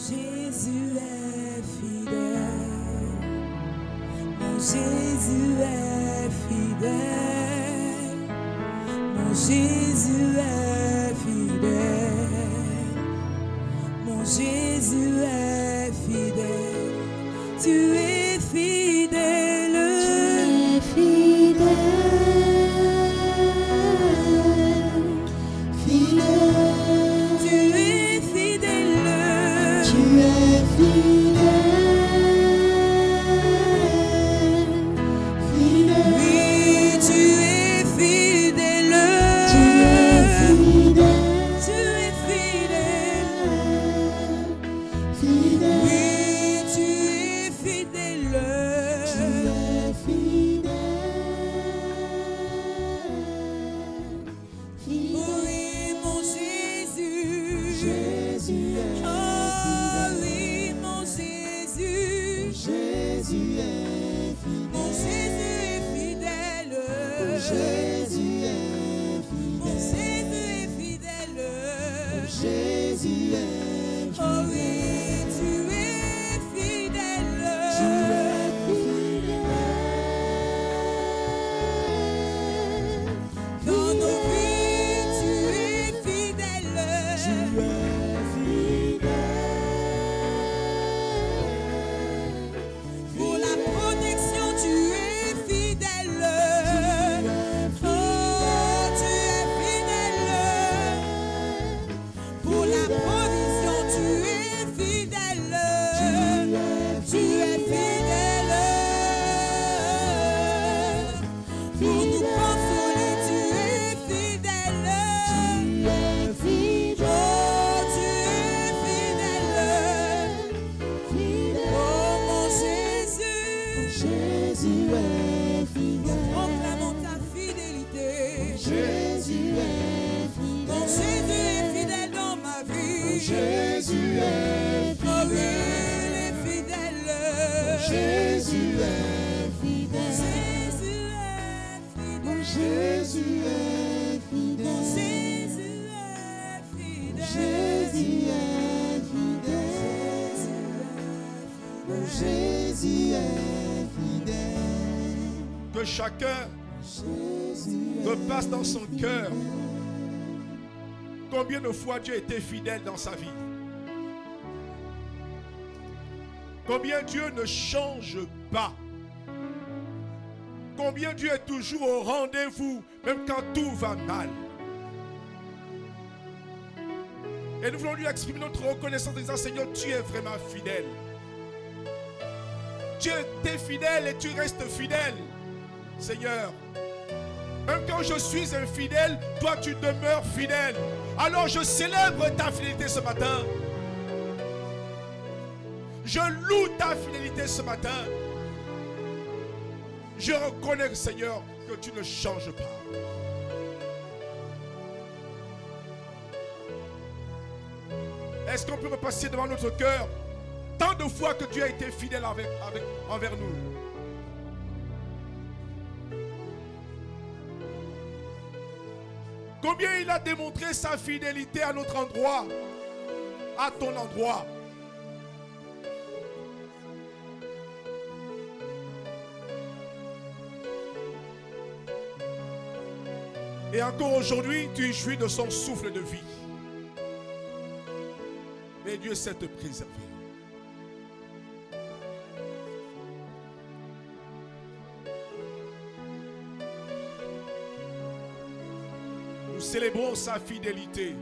Jésus est fidèle, mon Jésus est fidèle, mon Jésus est fidèle. Jésus est fidèle, tu es fidèle, tu es fidèle, oui, tu es fidèle, tu es fidèle, oui, tu es fidèle, oui, mon Jésus, oh oui, mon Jésus, mon Jésus est fidèle, mon Jésus est fidèle, oh oui, tu es fidèle, dans nos vies, tu es fidèle, pour la protection, tu es fidèle, oh, tu es fidèle, pour la provision, tu es fidèle, tu es fidèle, pour nous consoler, tu es fidèle, oh, tu es fidèle, oh mon Jésus, nous proclamons ta fidélité, mon Jésus est fidèle dans ma vie, oh oui, il est fidèle, Jésus est fidèle, mon Jésus est fidèle, mon Jésus est fidèle, Que chacun repasse dans son cœur combien de fois Dieu a été fidèle dans sa vie. Combien Dieu ne change pas. Combien Dieu est toujours au rendez-vous, même quand tout va mal. Et nous voulons lui exprimer notre reconnaissance en disant, Seigneur, tu es vraiment fidèle. Tu es fidèle et tu restes fidèle, Seigneur. Même quand je suis infidèle, toi tu demeures fidèle. Alors je célèbre ta fidélité ce matin. Je loue ta fidélité ce matin. Je reconnais, Seigneur, que tu ne changes pas. Est-ce qu'on peut repasser devant notre cœur tant de fois que Dieu a été fidèle envers nous? Combien il a démontré sa fidélité à notre endroit, à ton endroit. Et encore aujourd'hui, tu jouis de son souffle de vie. Mais Dieu sait te préserver. Nous célébrons sa fidélité.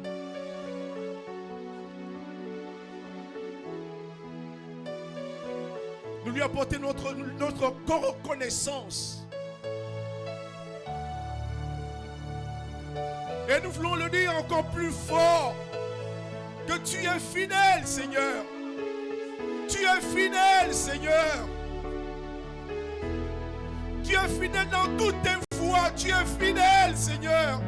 Nous lui apportons notre reconnaissance. Et nous voulons le dire encore plus fort, que tu es fidèle, Seigneur. Tu es fidèle, Seigneur. Tu es fidèle dans toutes tes voies. Tu es fidèle, Seigneur.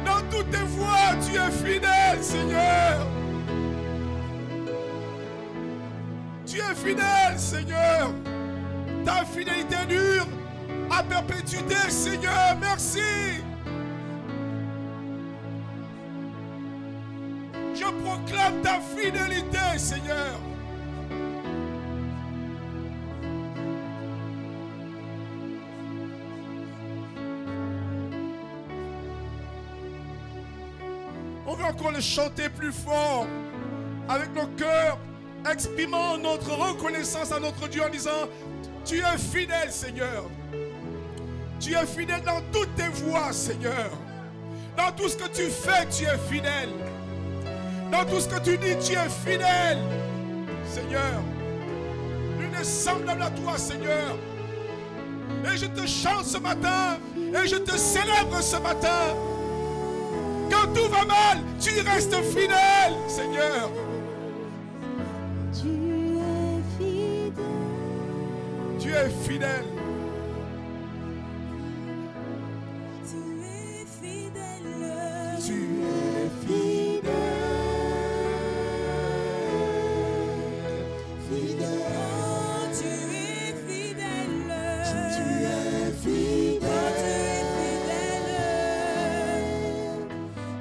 Dans toutes tes voies, tu es fidèle, Seigneur. Tu es fidèle, Seigneur. Ta fidélité dure à perpétuité, Seigneur. Merci. Je proclame ta fidélité, Seigneur. On veut encore le chanter plus fort, avec nos cœurs, exprimant notre reconnaissance à notre Dieu en disant, tu es fidèle, Seigneur. Tu es fidèle dans toutes tes voies, Seigneur. Dans tout ce que tu fais, tu es fidèle. Dans tout ce que tu dis, tu es fidèle, Seigneur. Nul n'est semblable à toi, Seigneur. Et je te chante ce matin, et je te célèbre ce matin. Quand tout va mal, tu restes fidèle, Seigneur. Tu es fidèle. Tu es fidèle. Tu es fidèle. Tu es fidèle. Fidèle. Oh, tu es fidèle. Tu es fidèle.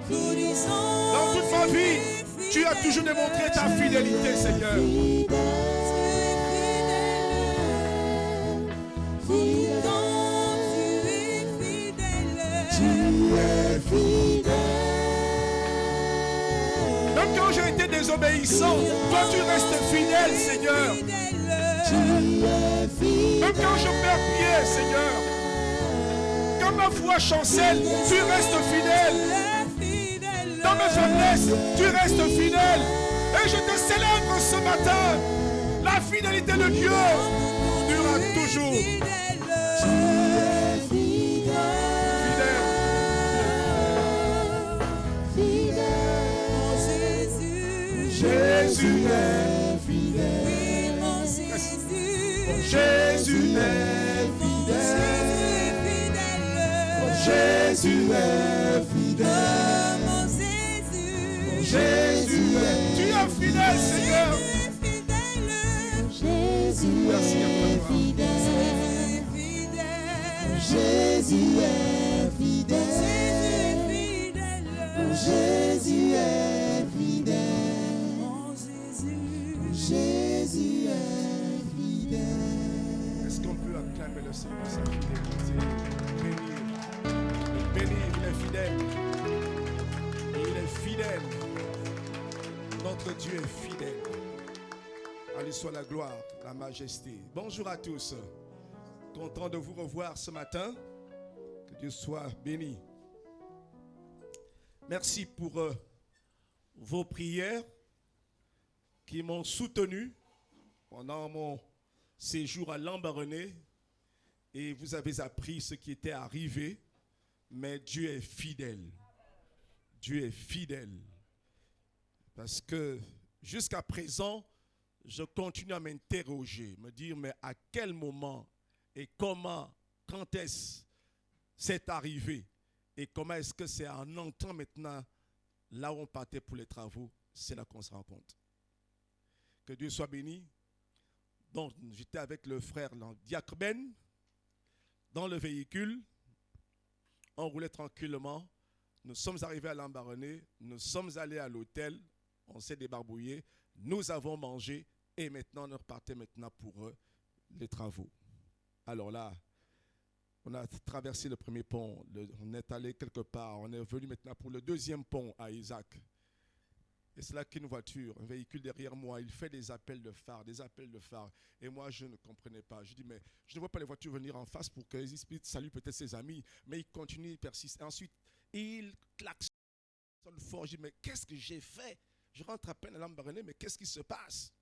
Nous disons, Dans toute ma vie, tu as toujours démontré ta fidélité, Seigneur. Même quand j'ai été désobéissant, toi tu restes fidèle, Seigneur. Même quand je perds pied, Seigneur. Quand ma foi chancelle, tu restes fidèle. Dans mes faiblesses, tu restes fidèle. Et je te célèbre ce matin. La fidélité de Dieu durera toujours. Jésus est fidèle. Oui, mon Jésus. Jésus est fidèle. Jésus est fidèle. Oh, mon Jésus. Jésus est. Tu es fidèle, Seigneur. Jésus Merci est à toi. fidèle. Jésus est fidèle. Jésus est fidèle. Mon Jésus. Jésus est fidèle. Est-ce qu'on peut acclamer le Seigneur sa fidélité? Bénir, il est fidèle. Il est fidèle. Notre Dieu est fidèle. À lui soit la gloire, la majesté. Bonjour à tous. Content de vous revoir ce matin. Que Dieu soit béni. Merci pour vos prières qui m'ont soutenu pendant mon séjour à Lambaréné. Et vous avez appris ce qui était arrivé. Mais Dieu est fidèle. Dieu est fidèle. Parce que jusqu'à présent, je continue à m'interroger, me dire, mais à quel moment et comment, quand est-ce c'est arrivé et comment est-ce que c'est en entrant maintenant là où on partait pour les travaux, c'est là qu'on se rend compte. Que Dieu soit béni. Donc, j'étais avec le frère Diacre Ben dans le véhicule. On roulait tranquillement. Nous sommes arrivés à Lambaréné. Nous sommes allés à l'hôtel. On s'est débarbouillé. Nous avons mangé. Et maintenant, on repartait maintenant pour les travaux. Alors là, on a traversé le premier pont. On est allé quelque part. On est venu maintenant pour le deuxième pont à Isaac. Et c'est là qu'une voiture, un véhicule derrière moi, il fait des appels de phare, des appels de phare. Et moi, je ne comprenais pas. Je dis, mais je ne vois pas les voitures venir en face pour qu'ils saluent peut-être ses amis. Mais il continue, il persiste. Et ensuite, il klaxonne fort. Je dis, mais qu'est-ce que j'ai fait? Je rentre à peine à Lambaréné, mais qu'est-ce qui se passe?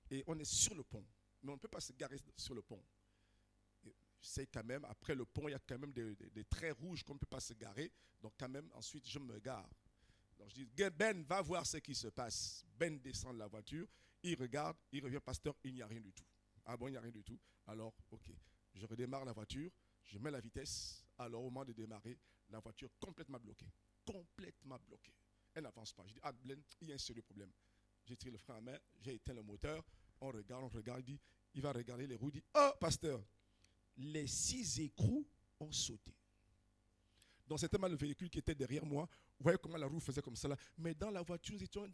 Et on est sur le pont. Mais on ne peut pas se garer sur le pont. Et je sais quand même, après le pont, il y a quand même des traits rouges qu'on ne peut pas se garer. Donc quand même, ensuite, je me gare. Donc je dis, Ben, va voir ce qui se passe. Ben descend de la voiture, il regarde, il revient, pasteur, il n'y a rien du tout. Ah bon, il n'y a rien du tout. Alors, ok, je redémarre la voiture, je mets la vitesse. Alors au moment de démarrer, la voiture complètement bloquée. Complètement bloquée. Elle n'avance pas. Je dis, ah Ben, il y a un sérieux problème. J'ai tiré le frein à main, j'ai éteint le moteur. On regarde, il va regarder les roues, il dit, oh pasteur, les 6 écrous ont sauté. Donc c'était le véhicule qui était derrière moi. Vous voyez comment la roue faisait comme ça là. Mais dans la voiture, nous étions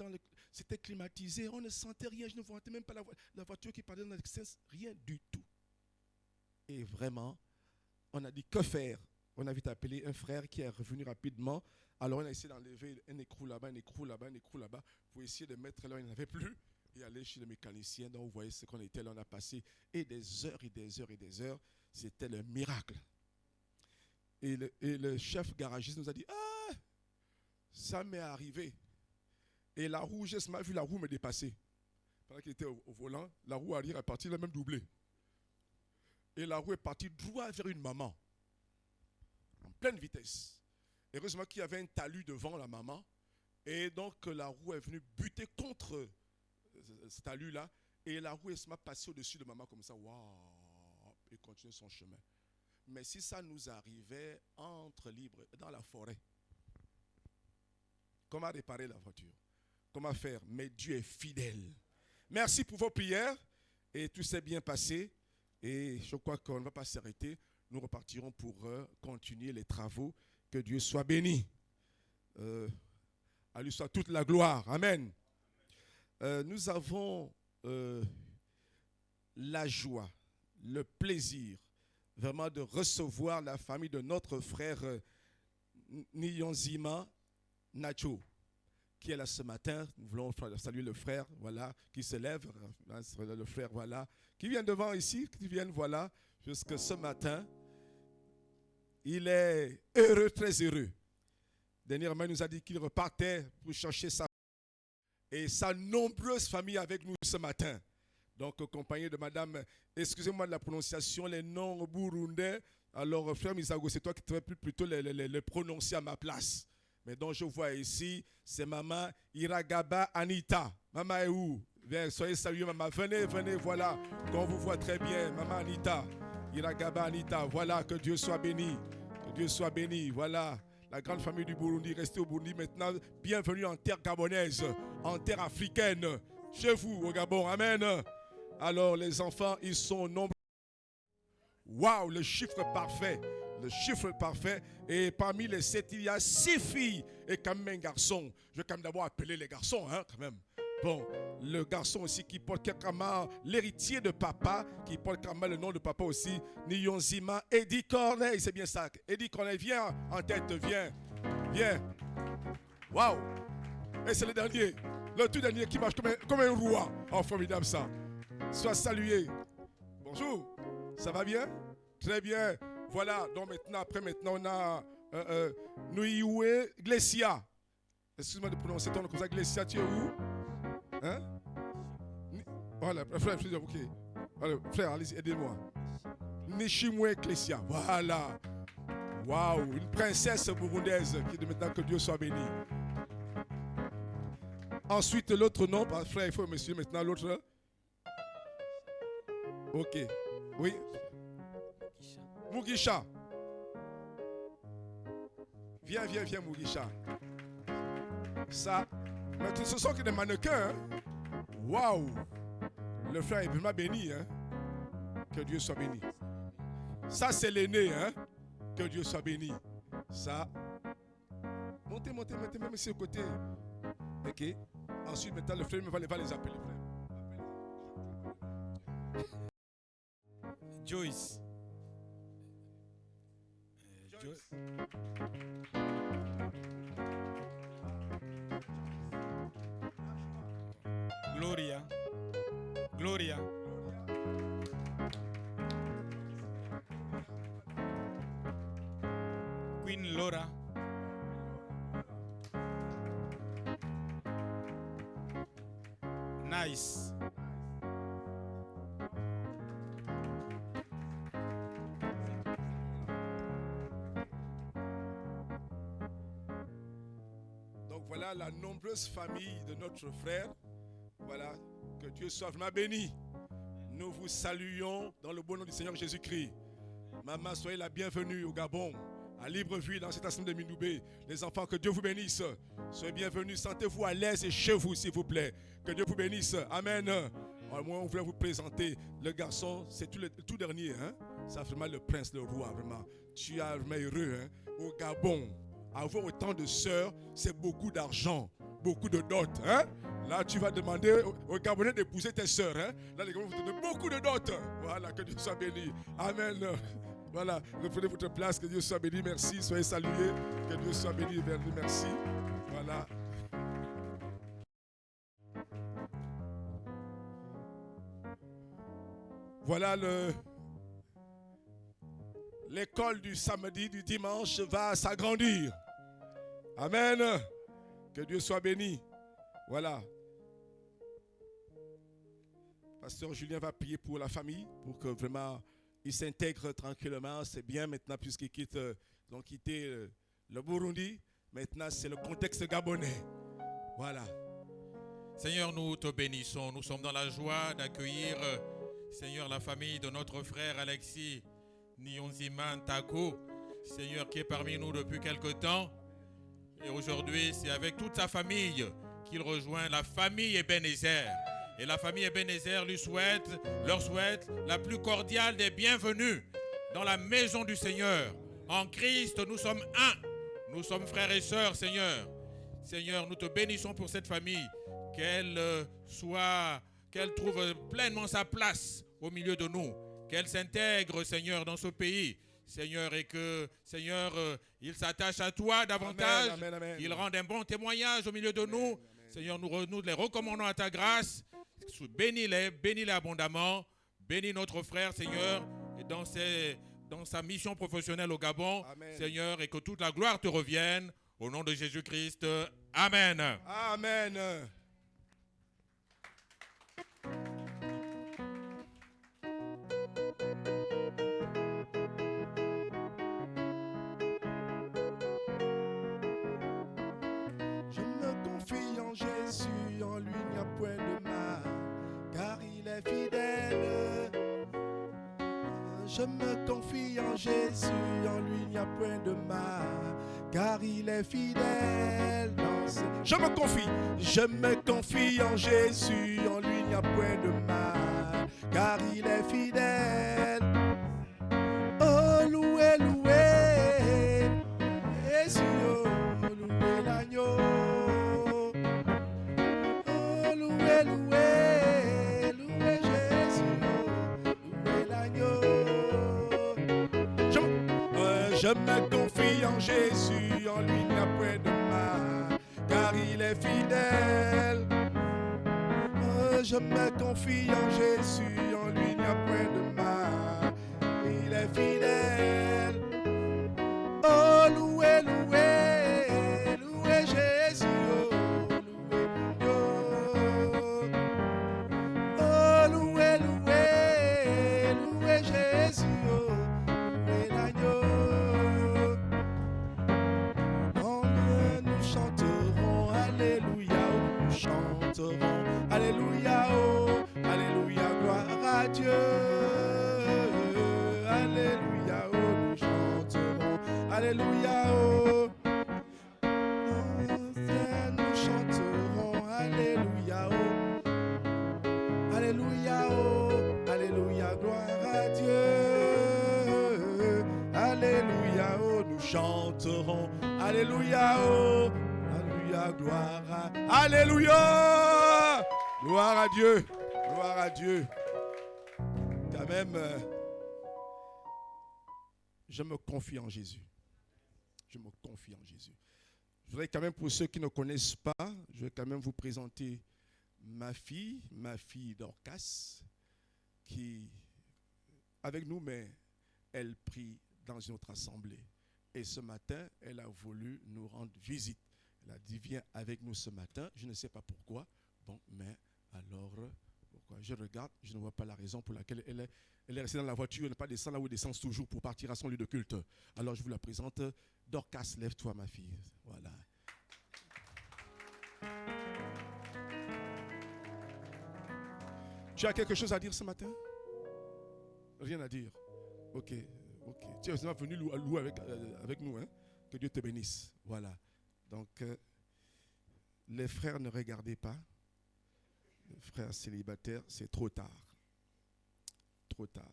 c'était climatisé. On ne sentait rien. Je ne voyais même pas la voiture qui parlait dans l'extérieur. Rien du tout. Et vraiment, on a dit que faire. On a vite appelé un frère qui est revenu rapidement Alors on a essayé d'enlever un écrou là-bas, un écrou là-bas, un écrou là-bas, pour essayer de mettre là où il n'y en avait plus, et aller chez le mécanicien. Donc vous voyez ce qu'on était là, on a passé et des heures et des heures et des heures. C'était le miracle. Et le chef garagiste nous a dit, ah, ça m'est arrivé. Et la roue, j'ai vu la roue me dépasser. Pendant qu'il était au volant, la roue arrière est partie, elle a même doublé. Et la roue est partie droit vers une maman, en pleine vitesse. Heureusement qu'il y avait un talus devant la maman. Et donc la roue est venue buter contre ce talus-là. Et la roue est passée au-dessus de maman comme ça. Waouh! Et continue son chemin. Mais si ça nous arrivait entre libres, dans la forêt, comment réparer la voiture? Comment faire? Mais Dieu est fidèle. Merci pour vos prières. Et tout s'est bien passé. Et je crois qu'on ne va pas s'arrêter. Nous repartirons pour continuer les travaux. Que Dieu soit béni. À lui soit toute la gloire. Amen. Nous avons la joie, le plaisir vraiment de recevoir la famille de notre frère Nyonzima Nacho, qui est là ce matin. Nous voulons saluer le frère, voilà, qui se lève, le frère, voilà, qui vient devant ici, qui vient, voilà, jusque ce matin. Il est heureux, très heureux. Dernièrement, il nous a dit qu'il repartait pour chercher sa et sa nombreuse famille avec nous ce matin. Donc, accompagné de madame, excusez-moi de la prononciation, les noms burundais. Alors, frère Misago, c'est toi qui devrais plutôt les prononcer à ma place. Mais donc, je vois ici, c'est maman Iragaba Anita. Maman est où? Viens, soyez salués, maman. Venez, venez, voilà. Qu'on vous voit très bien, maman Anita. Iragaba Anita, voilà, que Dieu soit béni. Que Dieu soit béni, voilà. La grande famille du Burundi, restez au Burundi maintenant. Bienvenue en terre gabonaise, en terre africaine, chez vous au Gabon. Amen. Alors les enfants, ils sont nombreux. Waouh, le chiffre parfait. Le chiffre parfait. Et parmi les 7, il y a 6 filles et quand même un garçon. Je vais quand même d'abord appeler les garçons, hein, quand même. Bon, le garçon aussi qui porte carrément l'héritier de papa, qui porte carrément le nom de papa aussi, Nyonzima Eddie Corneille, c'est bien ça. Eddie Corneille, viens en tête, viens, viens. Waouh! Et c'est le dernier, le tout dernier qui marche comme un roi. Oh, formidable ça. Sois salué. Bonjour, ça va bien? Très bien. Voilà, donc maintenant, on a Nuiwe Glesia. Excuse-moi de prononcer ton nom comme ça, Glesia, tu es où? Hein? Voilà, frère, ok. Voilà, frère, allez-y, aidez-moi. Nishimwe Ecclesia, voilà. Waouh, une princesse burundaise qui de maintenant que Dieu soit béni. Ensuite, l'autre nom, frère, il faut monsieur maintenant l'autre. Ok, oui. Mugisha. Viens, Mugisha. Ça, mais ce sont que des mannequins. Hein? Waouh! Le frère est vraiment béni. Hein? Que Dieu soit béni. Ça, c'est l'aîné. Hein? Que Dieu soit béni. Ça. Montez, même ici au côté. Ok. Ensuite, maintenant, le frère va les appeler, frère. Joyce. Joyce. Gloria. Queen Laura. Nice. Donc voilà la nombreuse famille de notre frère. Voilà, que Dieu soit vraiment béni. Nous vous saluons dans le bon nom du Seigneur Jésus-Christ. Maman, soyez la bienvenue au Gabon, à Libreville, dans cette assemblée de Minoubé. Les enfants, que Dieu vous bénisse. Soyez bienvenus, sentez-vous à l'aise et chez vous, s'il vous plaît. Que Dieu vous bénisse. Amen. Alors, moi, on voulait vous présenter le garçon, c'est tout dernier. Hein? C'est vraiment le prince, le roi, vraiment. Tu es vraiment heureux. Hein? Au Gabon, avoir autant de sœurs, c'est beaucoup d'argent, beaucoup de dot. Hein? Là, tu vas demander aux Gabonais d'épouser tes sœurs. Hein? Là, les Gabonais vont te donner beaucoup de dot. Voilà, que Dieu soit béni. Amen. Voilà, reprenez votre place, que Dieu soit béni, merci, soyez salués, que Dieu soit béni, merci. Voilà. Voilà l'école du samedi, du dimanche va s'agrandir. Amen. Que Dieu soit béni. Voilà. Pasteur Julien va prier pour la famille, pour que vraiment ils s'intègrent tranquillement. C'est bien maintenant puisqu'ils ont quitté le Burundi. Maintenant, c'est le contexte gabonais. Voilà. Seigneur, nous te bénissons. Nous sommes dans la joie d'accueillir, Seigneur, la famille de notre frère Alexis Nyonziman Tako, Seigneur, qui est parmi nous depuis quelque temps. Et aujourd'hui, c'est avec toute sa famille qu'il rejoint la famille Ebenezer. Et la famille Ebenezer leur souhaite la plus cordiale des bienvenues dans la maison du Seigneur. En Christ, nous sommes un. Nous sommes frères et sœurs, Seigneur. Seigneur, nous te bénissons pour cette famille. Qu'elle trouve pleinement sa place au milieu de nous. Qu'elle s'intègre, Seigneur, dans ce pays. Seigneur, et que, Seigneur, il s'attache à toi davantage. Amen, amen, amen. Il rende un bon témoignage au milieu de nous. Amen. Seigneur, nous les recommandons à ta grâce. Bénis-les abondamment. Bénis notre frère, Seigneur, dans sa mission professionnelle au Gabon. Amen. Seigneur, et que toute la gloire te revienne. Au nom de Jésus-Christ. Amen. Amen. Je me confie en Jésus, en lui il n'y a point de mal, car il est fidèle. Je me confie en Jésus, en lui il n'y a point de mal, car il est fidèle. Je me confie en Jésus, en lui il n'y a point de mal, car il est fidèle. Oh, loué, loué, Jésus, oh, loué l'agneau. Oh, loué, loué, loué Jésus, oh, loué l'agneau. Je me confie en Jésus, en lui il n'y a point de mal, car il est fidèle. Je me confie en Jésus, en lui il n'y a point de mal, il est fidèle. Oh, loué, loué, loué Jésus, oh, loué l'agneau. Oh, loué, loué, loué Jésus, oh, loué l'agneau. Nous chanterons Alléluia, nous chanterons Alléluia, oh, Alléluia, gloire à Dieu. Alléluia, oh, nous chanterons Alléluia, oh. Nous chanterons Alléluia, oh. Alléluia, oh, Alléluia, gloire à Dieu. Alléluia, oh, nous chanterons Alléluia, oh. Alléluia, gloire à... Alléluia! Gloire à Dieu, gloire à Dieu. Quand même, je me confie en Jésus. Je me confie en Jésus. Je voudrais quand même, pour ceux qui ne connaissent pas, je vais quand même vous présenter ma fille Dorcas, qui avec nous, mais elle prie dans une autre assemblée. Et ce matin, elle a voulu nous rendre visite. Elle a dit, viens avec nous ce matin. Je ne sais pas pourquoi. Bon, mais alors, pourquoi? Je regarde, je ne vois pas la raison pour laquelle elle est restée dans la voiture, elle n'est pas descendre là où elle descend toujours pour partir à son lieu de culte. Alors, je vous la présente. Dorcas, lève-toi, ma fille. Voilà. Tu as quelque chose à dire ce matin? Rien à dire. Ok. Tu es venu louer avec nous. Hein? Que Dieu te bénisse. Voilà. Donc, les frères, ne regardez pas. Les frères célibataires, c'est trop tard. Trop tard.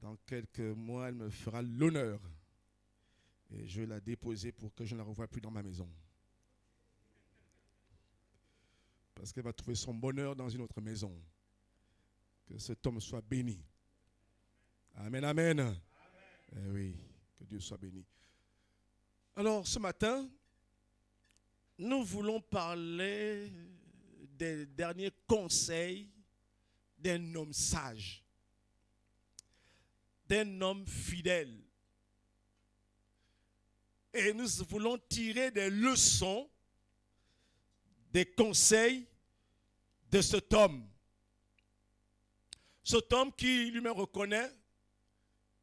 Dans quelques mois, elle me fera l'honneur. Et je vais la déposer pour que je ne la revoie plus dans ma maison. Parce qu'elle va trouver son bonheur dans une autre maison. Que cet homme soit béni. Amen, amen. Eh oui, que Dieu soit béni. Alors, ce matin, nous voulons parler des derniers conseils d'un homme sage, d'un homme fidèle. Et nous voulons tirer des leçons, des conseils de cet homme. Cet homme qui lui-même reconnaît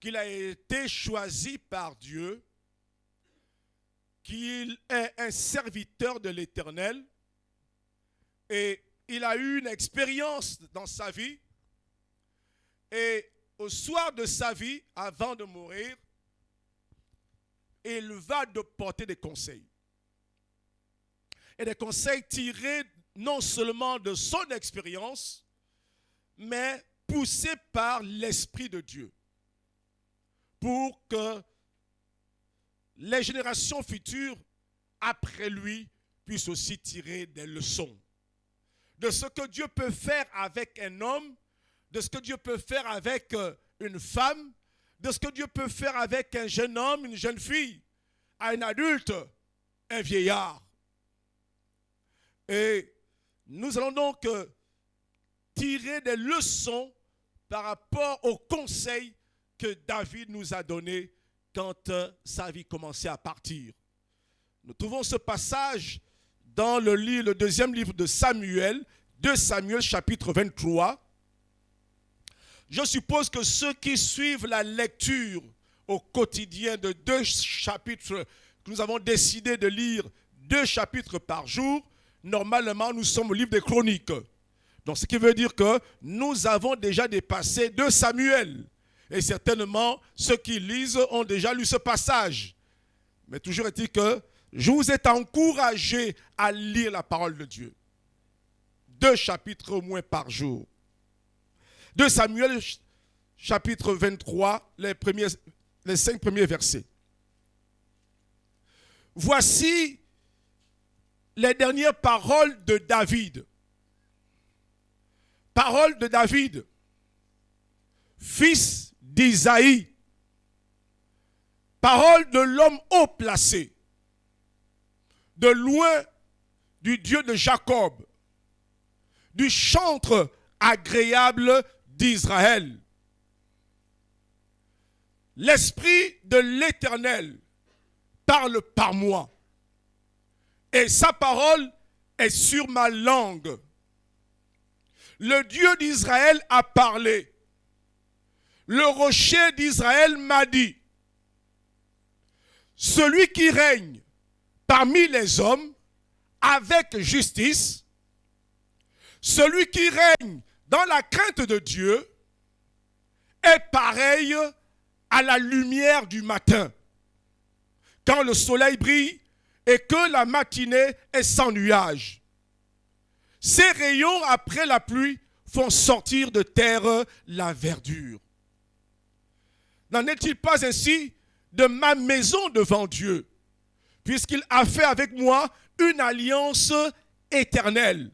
qu'il a été choisi par Dieu, qu'il est un serviteur de l'Éternel et il a eu une expérience dans sa vie. Et au soir de sa vie, avant de mourir, il va de porter des conseils. Et des conseils tirés non seulement de son expérience, mais poussés par l'Esprit de Dieu. Pour que les générations futures, après lui, puissent aussi tirer des leçons. De ce que Dieu peut faire avec un homme, de ce que Dieu peut faire avec une femme, de ce que Dieu peut faire avec un jeune homme, une jeune fille, un adulte, un vieillard. Et nous allons donc tirer des leçons par rapport aux conseils que David nous a donnés quand sa vie commençait à partir. Nous trouvons ce passage dans le deuxième livre de Samuel, 2 Samuel chapitre 23. Je suppose que ceux qui suivent la lecture au quotidien de 2 chapitres, que nous avons décidé de lire 2 chapitres par jour, normalement nous sommes au livre des Chroniques. Donc ce qui veut dire que nous avons déjà dépassé 2 Samuel. Et certainement, ceux qui lisent ont déjà lu ce passage. Mais toujours est-il que je vous ai encouragé à lire la parole de Dieu. 2 chapitres au moins par jour. 2 Samuel chapitre 23, les 5 premiers versets. Voici les dernières paroles de David. Paroles de David, fils d'Isaïe. Paroles de l'homme haut placé, de loin du Dieu de Jacob, du chantre agréable d'Israël. L'Esprit de l'Éternel parle par moi, et sa parole est sur ma langue. Le Dieu d'Israël a parlé. Le rocher d'Israël m'a dit, celui qui règne parmi les hommes avec justice, celui qui règne dans la crainte de Dieu est pareil à la lumière du matin, quand le soleil brille et que la matinée est sans nuage. Ces rayons après la pluie font sortir de terre la verdure. N'en est-il pas ainsi de ma maison devant Dieu, puisqu'il a fait avec moi une alliance éternelle,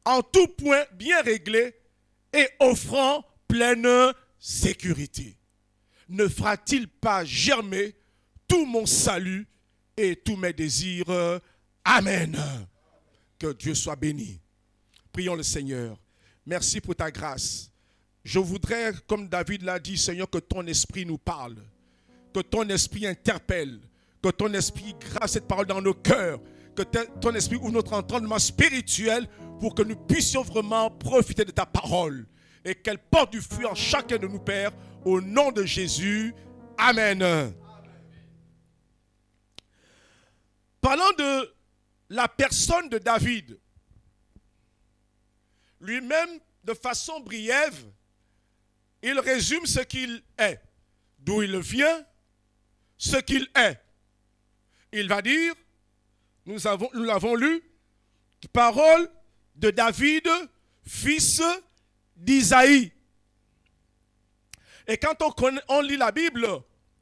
en tout point bien réglée et offrant pleine sécurité? Ne fera-t-il pas germer tout mon salut et tous mes désirs? Amen. Que Dieu soit béni. Prions le Seigneur. Merci pour ta grâce. Je voudrais, comme David l'a dit, Seigneur, que ton esprit nous parle, que ton esprit interpelle, que ton esprit grave cette parole dans nos cœurs, que ton esprit ouvre notre entendement spirituel pour que nous puissions vraiment profiter de ta parole et qu'elle porte du fruit en chacun de nous, Père, au nom de Jésus. Amen. Parlant de la personne de David, lui-même, de façon brève, il résume ce qu'il est, d'où il vient, ce qu'il est. Il va dire, nous l'avons lu, parole de David, fils d'Isaïe. Et quand on lit la Bible,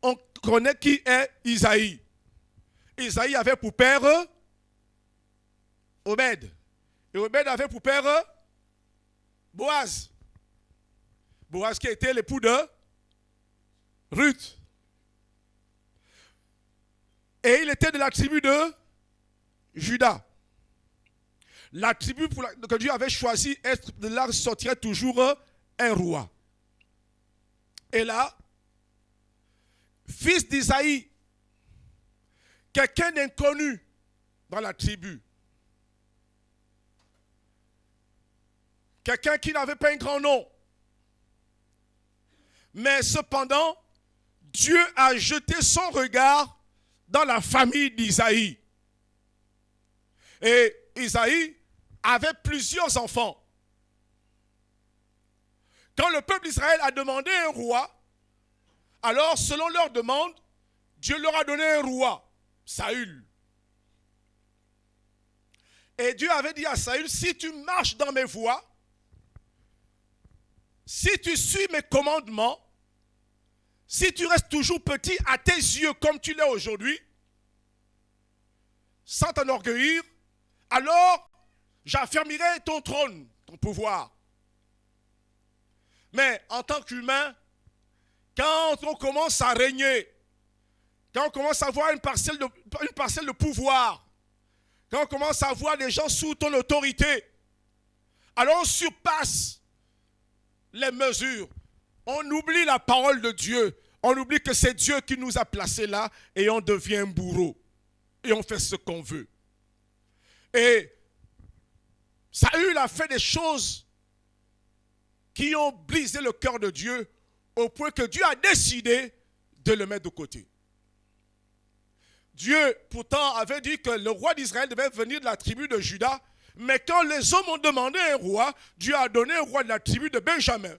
on connaît qui est Isaïe. Isaïe avait pour père Obed. Et Obed avait pour père Boaz. Boaz qui était l'époux de Ruth. Et il était de la tribu de Juda. La tribu que Dieu avait choisie, de là sortirait toujours un roi. Et là, fils d'Isaïe, quelqu'un d'inconnu dans la tribu, quelqu'un qui n'avait pas un grand nom, mais cependant, Dieu a jeté son regard dans la famille d'Isaïe. Et Isaïe avait plusieurs enfants. Quand le peuple d'Israël a demandé un roi, alors selon leur demande, Dieu leur a donné un roi, Saül. Et Dieu avait dit à Saül, si tu marches dans mes voies, si tu suis mes commandements, si tu restes toujours petit à tes yeux comme tu l'es aujourd'hui, sans t'enorgueillir, alors j'affermirai ton trône, ton pouvoir. Mais en tant qu'humain, quand on commence à régner, quand on commence à avoir une parcelle de pouvoir, quand on commence à voir les gens sous ton autorité, alors on surpasse les mesures. On oublie la parole de Dieu. On oublie que c'est Dieu qui nous a placés là et on devient un bourreau. Et on fait ce qu'on veut. Et Saül a fait des choses qui ont brisé le cœur de Dieu au point que Dieu a décidé de le mettre de côté. Dieu, pourtant, avait dit que le roi d'Israël devait venir de la tribu de Juda, mais quand les hommes ont demandé un roi, Dieu a donné un roi de la tribu de Benjamin.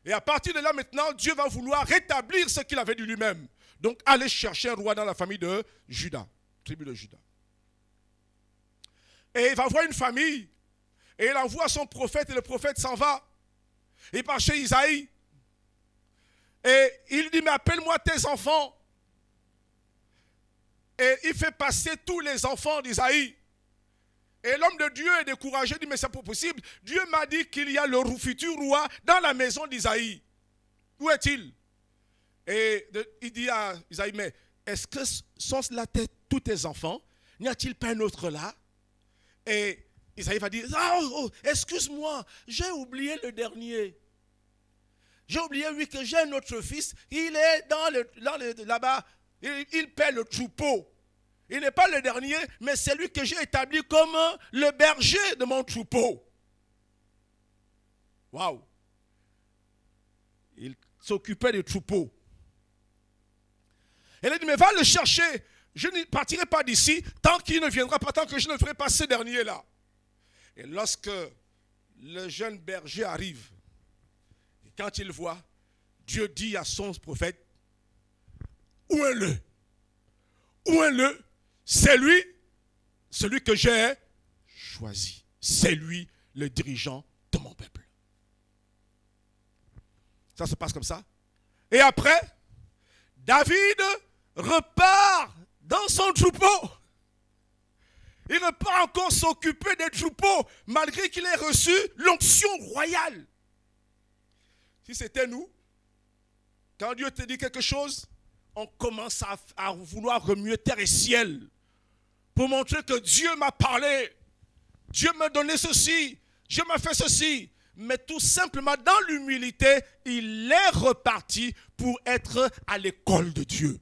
Et à partir de là, maintenant, Dieu va vouloir rétablir ce qu'il avait dit lui-même. Donc, aller chercher un roi dans la famille de Juda, tribu de Juda. Et il va voir une famille, et il envoie son prophète, et le prophète s'en va. Il part chez Isaïe, et il dit, mais appelle-moi tes enfants. Et il fait passer tous les enfants d'Isaïe. Et l'homme de Dieu est découragé, il dit, mais c'est pas possible. Dieu m'a dit qu'il y a le futur roi dans la maison d'Isaïe. Où est-il? Et il dit à Isaïe, mais est-ce que sont là tous tes enfants? N'y a-t-il pas un autre là? Et Isaïe va dire, excuse-moi, j'ai oublié le dernier. J'ai oublié, oui, que j'ai un autre fils. Il est là-bas. Il paie le troupeau. Il n'est pas le dernier, mais c'est lui que j'ai établi comme le berger de mon troupeau. Waouh! Il s'occupait des troupeaux. Elle a dit, mais va le chercher. Je ne partirai pas d'ici tant qu'il ne viendra pas, tant que je ne ferai pas ce dernier-là. Et lorsque le jeune berger arrive, et quand il voit, Dieu dit à son prophète, ouin-le. Ouin-le. C'est lui, celui que j'ai choisi. C'est lui le dirigeant de mon peuple. Ça se passe comme ça. Et après, David repart dans son troupeau. Il repart encore s'occuper des troupeaux, malgré qu'il ait reçu l'onction royale. Si c'était nous, quand Dieu te dit quelque chose, on commence à vouloir remuer terre et ciel pour montrer que Dieu m'a parlé, Dieu m'a donné ceci, Dieu m'a fait ceci. Mais tout simplement, dans l'humilité, il est reparti pour être à l'école de Dieu.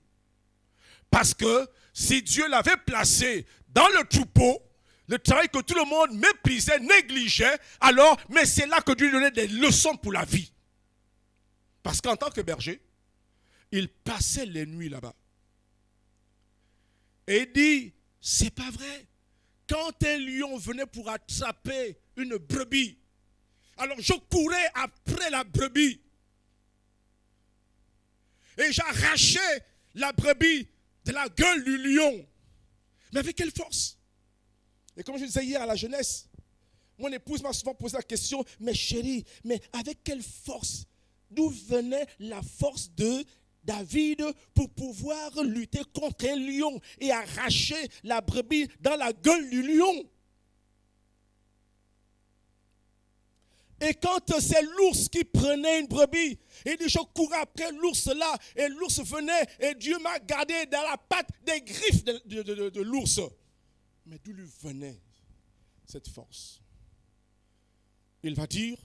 Parce que si Dieu l'avait placé dans le troupeau, le travail que tout le monde méprisait, négligeait, alors, mais c'est là que Dieu lui donnait des leçons pour la vie. Parce qu'en tant que berger, il passait les nuits là-bas. Et il dit, c'est pas vrai. Quand un lion venait pour attraper une brebis, alors je courais après la brebis. Et j'arrachais la brebis de la gueule du lion. Mais avec quelle force? Et comme je disais hier à la jeunesse, mon épouse m'a souvent posé la question, mais chérie, mais avec quelle force? D'où venait la force de David pour pouvoir lutter contre un lion et arracher la brebis dans la gueule du lion? Et quand c'est l'ours qui prenait une brebis, il dit, je courais après l'ours là, et l'ours venait, et Dieu m'a gardé dans la patte des griffes de l'ours. Mais d'où lui venait cette force? Il va dire,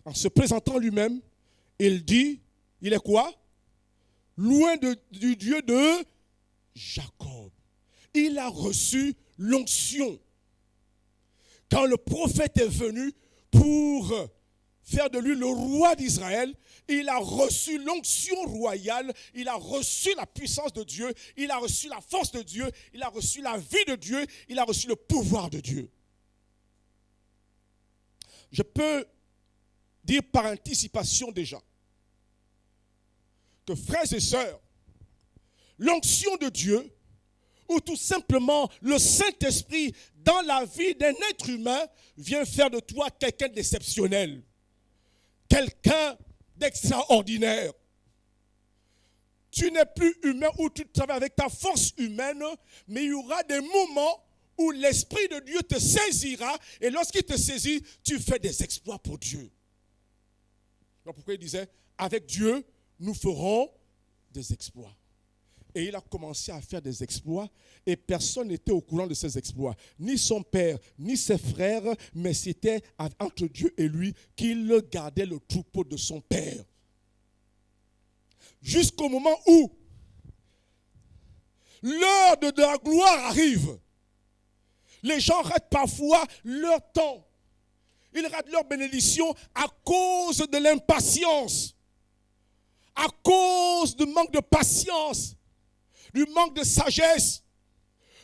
en se présentant lui-même, il dit, il est quoi? Loin du Dieu de Jacob. Il a reçu l'onction. Quand le prophète est venu pour faire de lui le roi d'Israël, il a reçu l'onction royale, il a reçu la puissance de Dieu, il a reçu la force de Dieu, il a reçu la vie de Dieu, il a reçu le pouvoir de Dieu. Je peux dire par anticipation déjà que frères et sœurs, l'onction de Dieu, ou tout simplement le Saint-Esprit dans la vie d'un être humain vient faire de toi quelqu'un d'exceptionnel, quelqu'un d'extraordinaire. Tu n'es plus humain ou tu travailles avec ta force humaine, mais il y aura des moments où l'Esprit de Dieu te saisira et lorsqu'il te saisit, tu fais des exploits pour Dieu. Donc pourquoi il disait, avec Dieu, nous ferons des exploits. Et il a commencé à faire des exploits et personne n'était au courant de ces exploits. Ni son père, ni ses frères, mais c'était entre Dieu et lui qu'il gardait le troupeau de son père. Jusqu'au moment où l'heure de la gloire arrive. Les gens ratent parfois leur temps. Ils ratent leur bénédiction à cause de l'impatience, à cause du manque de patience, du manque de sagesse.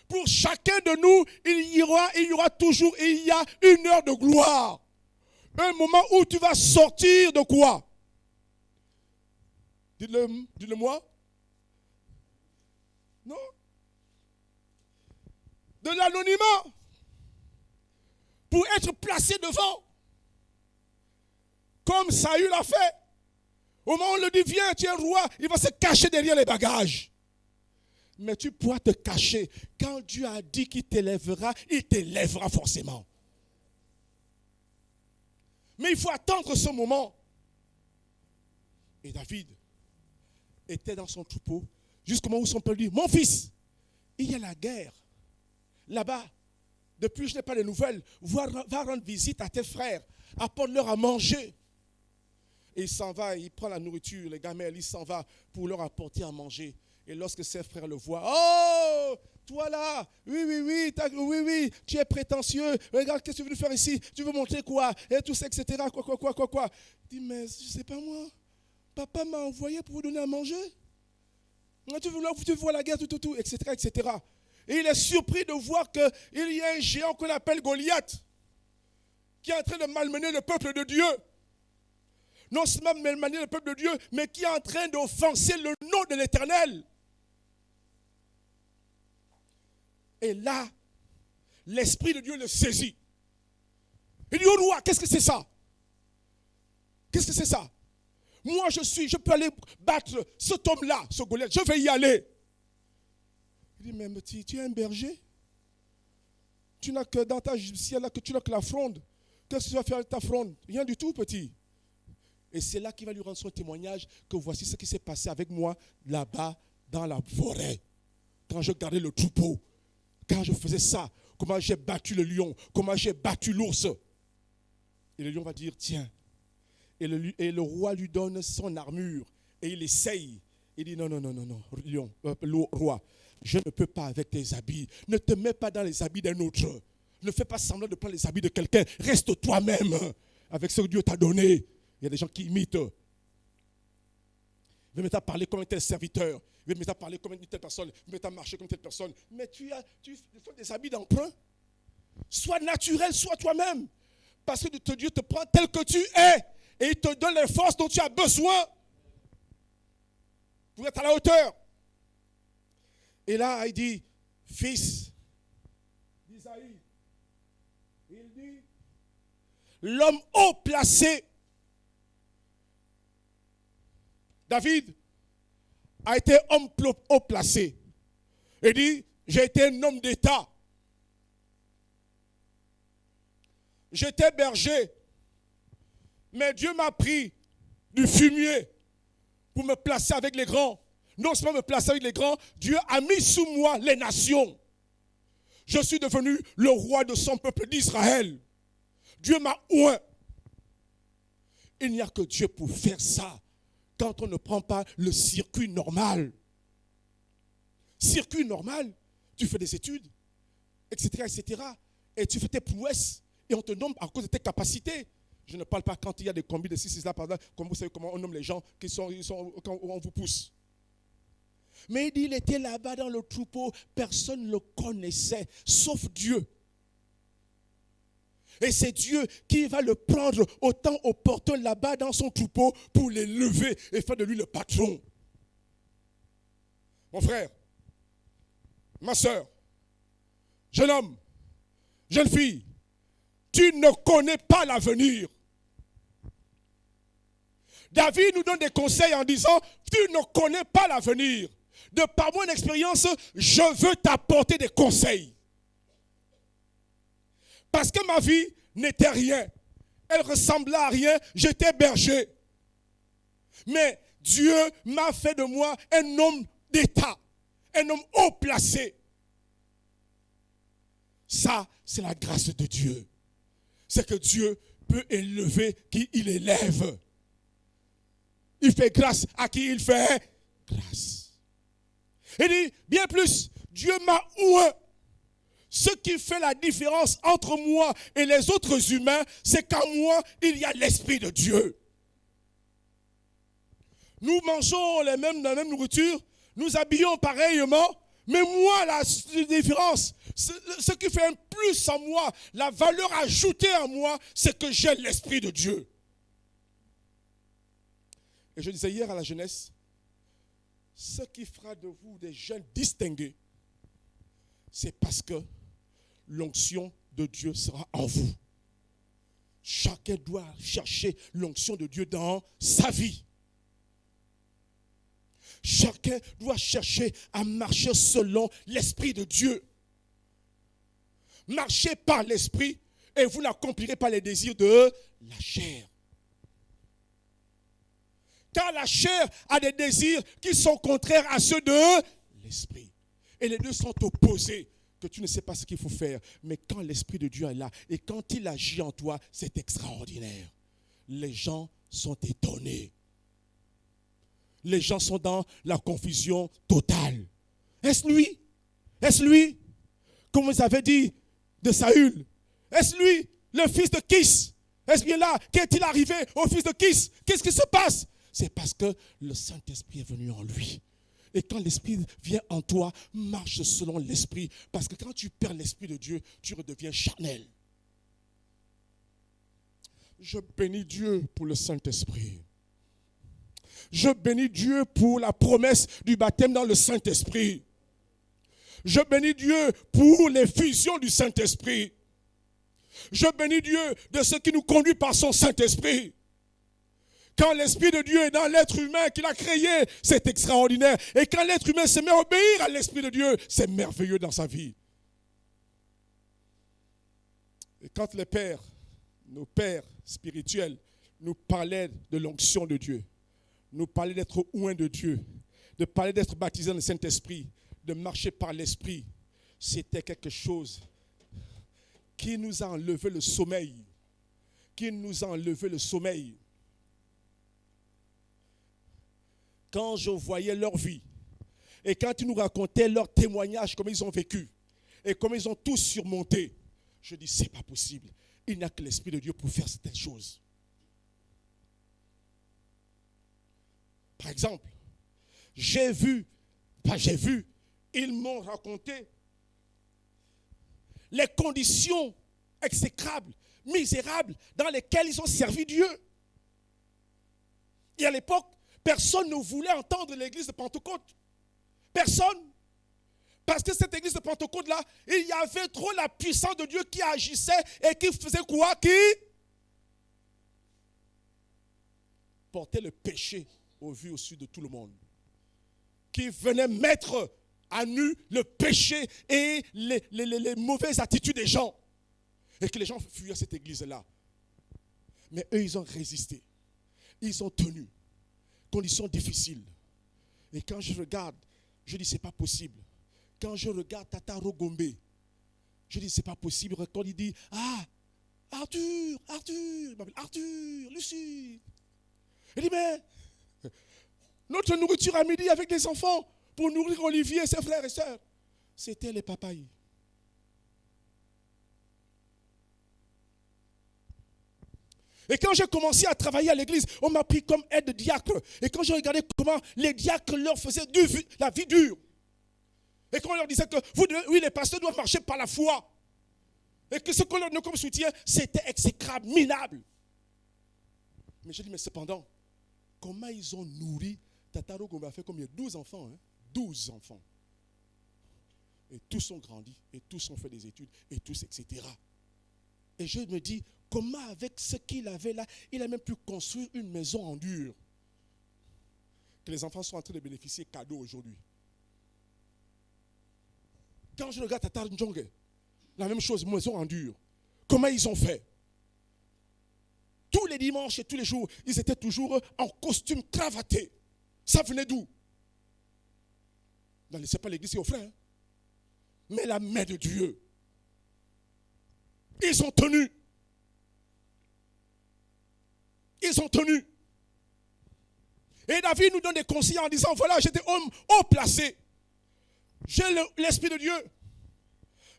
Pour chacun de nous, il y aura toujours, il y a une heure de gloire. Un moment où tu vas sortir de quoi? Dites-le moi. Non. De l'anonymat. Pour être placé devant. Comme Saül l'a fait. Au moment où on le dit, viens, tu es roi, il va se cacher derrière les bagages. Mais tu pourras te cacher. Quand Dieu a dit qu'il t'élèvera, il t'élèvera forcément. Mais il faut attendre ce moment. Et David était dans son troupeau jusqu'au moment où son père lui dit, mon fils, il y a la guerre. Là-bas, depuis je n'ai pas de nouvelles, va rendre visite à tes frères, apporte-leur à manger. Et il s'en va, il prend la nourriture, les gamins, il s'en va pour leur apporter à manger. Et lorsque ses frères le voient, oh, toi là, oui, tu es prétentieux, regarde, qu'est-ce que tu veux faire ici, tu veux montrer quoi, et tout ça, etc., quoi. Il dit, mais je ne sais pas moi, papa m'a envoyé pour vous donner à manger. Tu veux voir la guerre, tout, etc. Et il est surpris de voir qu'il y a un géant qu'on appelle Goliath, qui est en train de malmener le peuple de Dieu. Non seulement malmener le peuple de Dieu, mais qui est en train d'offenser le nom de l'Éternel. Et là, l'Esprit de Dieu le saisit. Il dit au roi, qu'est-ce que c'est ça? Qu'est-ce que c'est ça? Moi je peux aller battre cet homme-là, ce Goliath, je vais y aller. Il dit, mais petit, tu es un berger? Tu n'as que dans ta ciel là que tu n'as que la fronde. Qu'est-ce que tu vas faire avec ta fronde? Rien du tout, petit. Et c'est là qu'il va lui rendre son témoignage que voici ce qui s'est passé avec moi là-bas dans la forêt. Quand je gardais le troupeau, quand je faisais ça, comment j'ai battu le lion, comment j'ai battu l'ours. Et le lion va dire, tiens. Et le roi lui donne son armure et il essaye. Il dit, non, lion, roi, je ne peux pas avec tes habits. Ne te mets pas dans les habits d'un autre. Ne fais pas semblant de prendre les habits de quelqu'un. Reste toi-même avec ce que Dieu t'a donné. Il y a des gens qui imitent. Il veut mettre à parler comme un tel serviteur. Il veut mettre à parler comme une telle personne. Il veut mettre à marcher comme une telle personne. Mais tu fais des habits d'emprunt. Sois naturel, sois toi-même. Parce que Dieu te prend tel que tu es. Et il te donne les forces dont tu as besoin pour être à la hauteur. Et là, il dit, fils d'Isaïe, il dit, l'homme haut placé, David a été homme haut placé. Il dit, j'ai été un homme d'État. J'étais berger. Mais Dieu m'a pris du fumier pour me placer avec les grands. Non seulement me placer avec les grands, Dieu a mis sous moi les nations. Je suis devenu le roi de son peuple d'Israël. Dieu m'a oint. Il n'y a que Dieu pour faire ça quand on ne prend pas le circuit normal. Circuit normal, tu fais des études, etc., etc. Et tu fais tes prouesses et on te nomme à cause de tes capacités. Je ne parle pas quand il y a des combis de 6 là, par exemple, comme vous savez comment on nomme les gens quand on vous pousse. Mais il dit, il était là-bas dans le troupeau, personne ne le connaissait, sauf Dieu. Et c'est Dieu qui va le prendre au temps opportun là-bas dans son troupeau pour l'élever et faire de lui le patron. Mon frère, ma soeur, jeune homme, jeune fille, tu ne connais pas l'avenir. David nous donne des conseils en disant, tu ne connais pas l'avenir. De par mon expérience, je veux t'apporter des conseils. Parce que ma vie n'était rien. Elle ressemblait à rien. J'étais berger. Mais Dieu m'a fait de moi un homme d'État. Un homme haut placé. Ça, c'est la grâce de Dieu. C'est que Dieu peut élever qui il élève. Il fait grâce à qui il fait grâce. Il dit, bien plus, Dieu m'a oint. Ce qui fait la différence entre moi et les autres humains, c'est qu'en moi, il y a l'Esprit de Dieu. Nous mangeons la même nourriture, nous habillons pareillement, mais moi, la différence, ce qui fait un plus en moi, la valeur ajoutée en moi, c'est que j'ai l'Esprit de Dieu. Et je disais hier à la jeunesse, ce qui fera de vous des jeunes distingués, c'est parce que l'onction de Dieu sera en vous. Chacun doit chercher l'onction de Dieu dans sa vie. Chacun doit chercher à marcher selon l'Esprit de Dieu. Marchez par l'Esprit et vous n'accomplirez pas les désirs de la chair. Car la chair a des désirs qui sont contraires à ceux de l'Esprit. Et les deux sont opposés, que tu ne sais pas ce qu'il faut faire. Mais quand l'Esprit de Dieu est là et quand il agit en toi, c'est extraordinaire. Les gens sont étonnés. Les gens sont dans la confusion totale. Est-ce lui? Est-ce lui? Comme vous avez dit de Saül. Est-ce lui, le fils de Kis? Est-ce bien là? Qu'est-il arrivé au fils de Kis? Qu'est-ce qui se passe? C'est parce que le Saint-Esprit est venu en lui. Et quand l'Esprit vient en toi, marche selon l'Esprit. Parce que quand tu perds l'Esprit de Dieu, tu redeviens charnel. Je bénis Dieu pour le Saint-Esprit. Je bénis Dieu pour la promesse du baptême dans le Saint-Esprit. Je bénis Dieu pour les fusions du Saint-Esprit. Je bénis Dieu de ce qui nous conduit par son Saint-Esprit. Quand l'Esprit de Dieu est dans l'être humain qu'il a créé, c'est extraordinaire. Et quand l'être humain se met à obéir à l'Esprit de Dieu, c'est merveilleux dans sa vie. Et quand les pères, nos pères spirituels, nous parlaient de l'onction de Dieu, nous parlaient d'être oints de Dieu, de parler d'être baptisés dans le Saint-Esprit, de marcher par l'Esprit, c'était quelque chose qui nous a enlevé le sommeil. Qui nous a enlevé le sommeil. Quand je voyais leur vie, et quand ils nous racontaient leurs témoignages, comment ils ont vécu, et comment ils ont tous surmonté, je dis, c'est pas possible. Il n'y a que l'Esprit de Dieu pour faire certaines choses. Par exemple, ils m'ont raconté les conditions exécrables, misérables, dans lesquelles ils ont servi Dieu. Et à l'époque, personne ne voulait entendre l'église de Pentecôte. Personne. Parce que cette église de Pentecôte-là, il y avait trop la puissance de Dieu qui agissait et qui faisait quoi? Qui portait le péché au vu au sud de tout le monde. Qui venait mettre à nu le péché et les mauvaises attitudes des gens. Et que les gens fuyaient cette église-là. Mais eux, ils ont résisté. Ils ont tenu. Conditions difficiles. Et quand je regarde, je dis, c'est pas possible. Quand je regarde Tata Rogombe, je dis, c'est pas possible. Quand il dit, ah, Arthur, il m'appelle Arthur, Lucie. Il dit, mais notre nourriture à midi avec les enfants pour nourrir Olivier et ses frères et sœurs, c'était les papayes. Et quand j'ai commencé à travailler à l'église, on m'a pris comme aide diacre. Et quand je regardais comment les diacres leur faisaient la vie dure. Et quand on leur disait que oui, les pasteurs doivent marcher par la foi. Et que ce qu'on leur donnait comme soutien, c'était exécrable, minable. Mais j'ai dit, mais cependant, comment ils ont nourri Tata Rogombe a fait combien? 12 enfants, hein? 12 enfants. Et tous ont grandi, et tous ont fait des études, et tous, etc. Et je me dis, comment avec ce qu'il avait là, il a même pu construire une maison en dur. Que les enfants sont en train de bénéficier cadeau aujourd'hui. Quand je regarde Tata Njonge, la même chose, maison en dur. Comment ils ont fait? Tous les dimanches et tous les jours, ils étaient toujours en costume cravaté. Ça venait d'où? Ce n'est pas l'église qui offrait, hein? Mais la main de Dieu. Ils ont tenu. Ils ont tenu. Et David nous donne des conseils en disant, voilà, j'étais homme haut placé. J'ai l'Esprit de Dieu.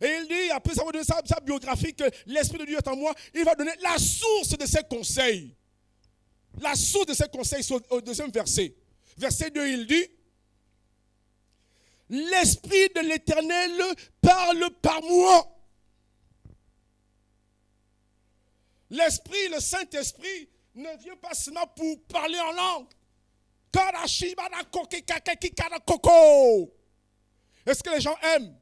Et il dit, après avoir donné sa biographie, que l'Esprit de Dieu est en moi, il va donner la source de ses conseils. La source de ses conseils, c'est au deuxième verset. Verset 2, il dit, l'Esprit de l'Éternel parle par moi. L'Esprit, le Saint-Esprit, ne vient pas seulement pour parler en langue. Est-ce que les gens aiment?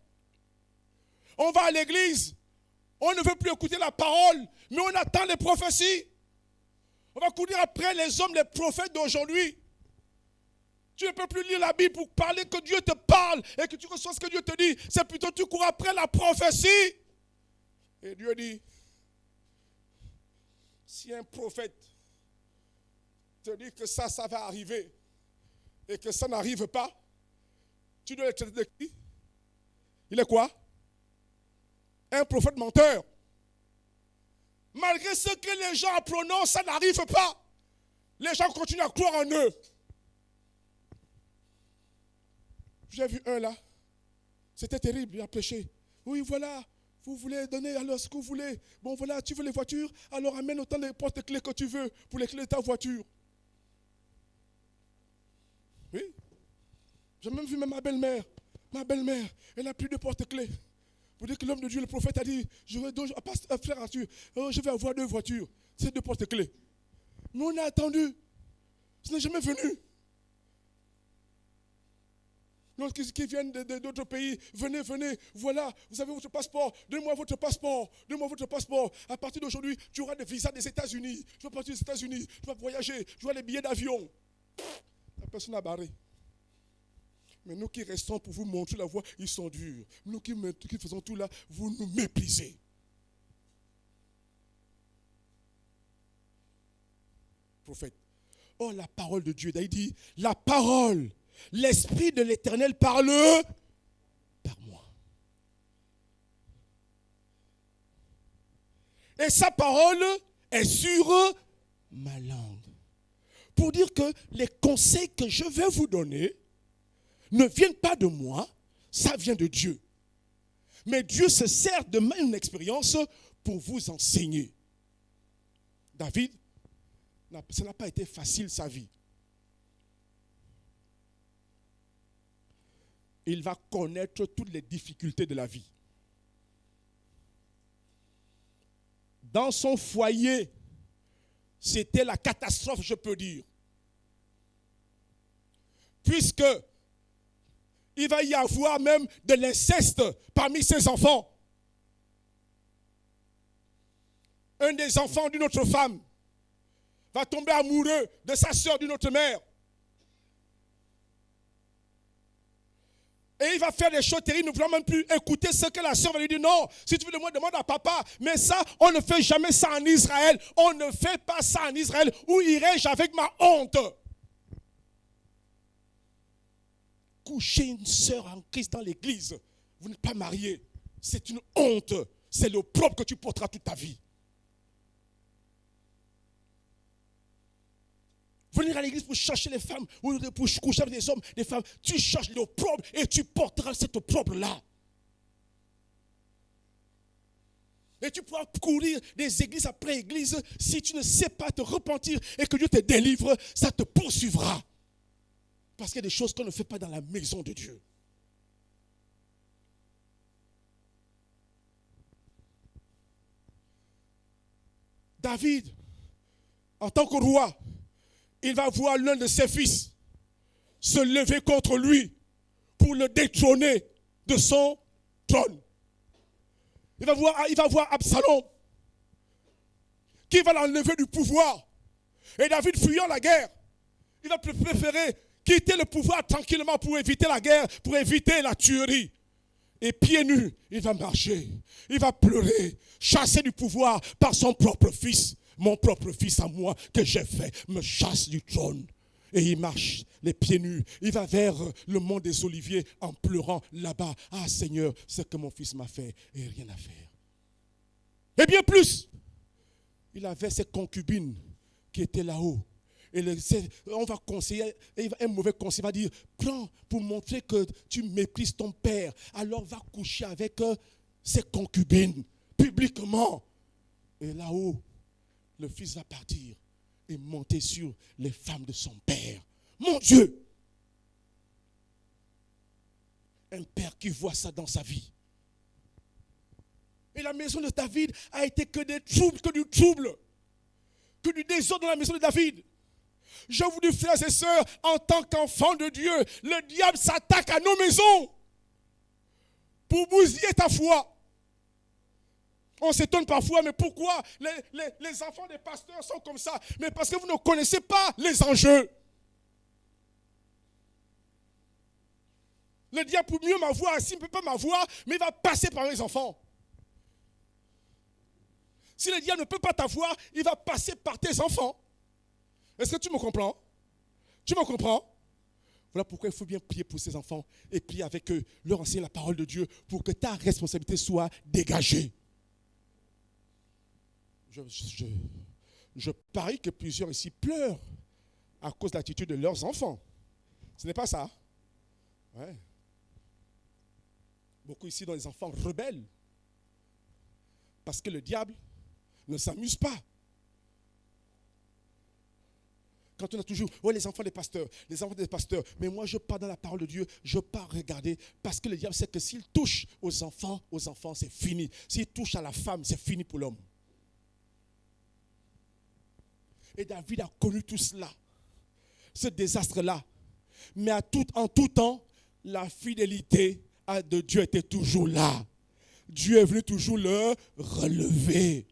On va à l'église, on ne veut plus écouter la parole, mais on attend les prophéties. On va courir après les hommes, les prophètes d'aujourd'hui. Tu ne peux plus lire la Bible pour parler que Dieu te parle et que tu reçois ce que Dieu te dit. C'est plutôt tu cours après la prophétie. Et Dieu dit, si un prophète te dit que ça va arriver et que ça n'arrive pas, tu dois le traiter de qui? Il est quoi? Un prophète menteur. Malgré ce que les gens prononcent, ça n'arrive pas. Les gens continuent à croire en eux. J'ai vu un là. C'était terrible, il a prêché. Oui, voilà, vous voulez donner alors ce que vous voulez. Bon, voilà, tu veux les voitures, alors amène autant de porte-clés que tu veux pour les clés de ta voiture. Oui. J'ai même vu même ma belle-mère. Ma belle-mère, elle n'a plus de porte-clés. Vous dites que l'homme de Dieu, le prophète, a dit, frère Arthur, je vais avoir 2 voitures. C'est 2 porte-clés. Mais on a attendu. Ce n'est jamais venu. D'autres qui viennent d'autres pays, venez, voilà, vous avez votre passeport, donnez-moi votre passeport, À partir d'aujourd'hui, tu auras des visas des États-Unis. Tu vas partir des États-Unis, tu vas voyager, tu auras les billets d'avion. La personne a barré. Mais nous qui restons pour vous montrer la voie, ils sont durs. Nous qui faisons tout là, vous nous méprisez. Prophète. Oh, la parole de Dieu, il dit, la parole. L'Esprit de l'Éternel parle par moi. Et sa parole est sur ma langue. Pour dire que les conseils que je vais vous donner ne viennent pas de moi, ça vient de Dieu. Mais Dieu se sert de mon expérience pour vous enseigner. David, ça n'a pas été facile sa vie. Il va connaître toutes les difficultés de la vie. Dans son foyer, c'était la catastrophe, je peux dire. Puisque il va y avoir même de l'inceste parmi ses enfants. Un des enfants d'une autre femme va tomber amoureux de sa sœur d'une autre mère. Et il va faire des choses terribles, ne voulant même plus écouter ce que la sœur va lui dire. Non, si tu veux de moi, demande à papa. Mais ça, on ne fait jamais ça en Israël. On ne fait pas ça en Israël. Où irai-je avec ma honte? Coucher une sœur en Christ dans l'église, vous n'êtes pas marié. C'est une honte. C'est l'opprobre que tu porteras toute ta vie. Venir à l'église pour chercher les femmes, ou pour coucher avec des hommes, des femmes, tu cherches l'opprobre et tu porteras cette opprobre-là. Et tu pourras courir des églises après églises. Si tu ne sais pas te repentir et que Dieu te délivre, ça te poursuivra. Parce qu'il y a des choses qu'on ne fait pas dans la maison de Dieu. David, en tant que roi, il va voir l'un de ses fils se lever contre lui pour le détrôner de son trône. Il va voir Absalom qui va l'enlever du pouvoir. Et David, fuyant la guerre, il va préférer quitter le pouvoir tranquillement pour éviter la guerre, pour éviter la tuerie. Et pieds nus, il va marcher, il va pleurer, chassé du pouvoir par son propre fils. Mon propre fils à moi que j'ai fait me chasse du trône. Et il marche les pieds nus. Il va vers le mont des Oliviers en pleurant là-bas. Ah Seigneur, ce que mon fils m'a fait et rien à faire. Et bien plus, il avait ses concubines qui étaient là-haut. Et on va conseiller, un mauvais conseil va dire, prends pour montrer que tu méprises ton père. Alors va coucher avec ses concubines publiquement. Et là-haut, le fils va partir et monter sur les femmes de son père. Mon Dieu! Un père qui voit ça dans sa vie. Et la maison de David a été que des troubles, que du trouble, que du désordre dans la maison de David. Je vous dis, frères et sœurs, en tant qu'enfants de Dieu, le diable s'attaque à nos maisons pour bousiller ta foi. On s'étonne parfois, mais pourquoi les enfants des pasteurs sont comme ça? Mais parce que vous ne connaissez pas les enjeux. Le diable peut mieux m'avoir, s'il ne peut pas m'avoir, mais il va passer par les enfants. Si le diable ne peut pas t'avoir, il va passer par tes enfants. Est-ce que tu me comprends? Tu me comprends? Voilà pourquoi il faut bien prier pour ces enfants et prier avec eux, leur enseigner la parole de Dieu pour que ta responsabilité soit dégagée. Je parie que plusieurs ici pleurent à cause de l'attitude de leurs enfants. Ce n'est pas ça? Ouais. Beaucoup ici ont des enfants rebelles. Parce que le diable ne s'amuse pas. Quand on a toujours, oh les enfants des pasteurs, mais moi je pars dans la parole de Dieu, je pars regarder, parce que le diable sait que s'il touche aux enfants c'est fini. S'il touche à la femme, c'est fini pour l'homme. Et David a connu tout cela, ce désastre-là. Mais en tout temps, la fidélité de Dieu était toujours là. Dieu est venu toujours le relever.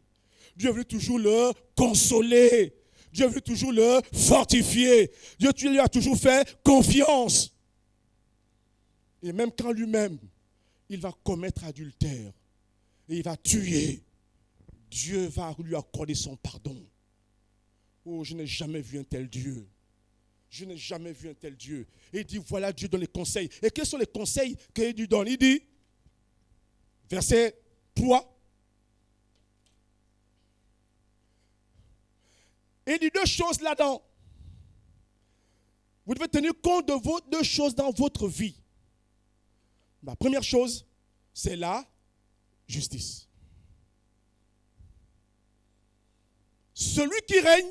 Dieu est venu toujours le consoler. Dieu est venu toujours le fortifier. Dieu lui a toujours fait confiance. Et même quand lui-même, il va commettre adultère et il va tuer, Dieu va lui accorder son pardon. Oh, je n'ai jamais vu un tel Dieu. Je n'ai jamais vu un tel Dieu. Et il dit, voilà, Dieu donne les conseils. Et quels sont les conseils que Dieu donne? Il dit, verset 3. Il dit deux choses là-dedans. Vous devez tenir compte de vos deux choses dans votre vie. La première chose, c'est la justice. Celui qui règne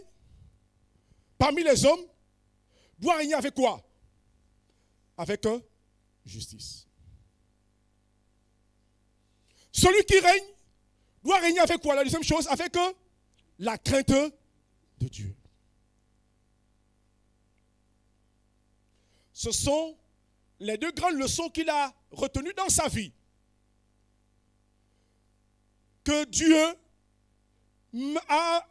parmi les hommes doit régner avec quoi? Avec justice. Celui qui règne doit régner avec quoi? La deuxième chose, avec la crainte de Dieu. Ce sont les deux grandes leçons qu'il a retenues dans sa vie. Que Dieu m'a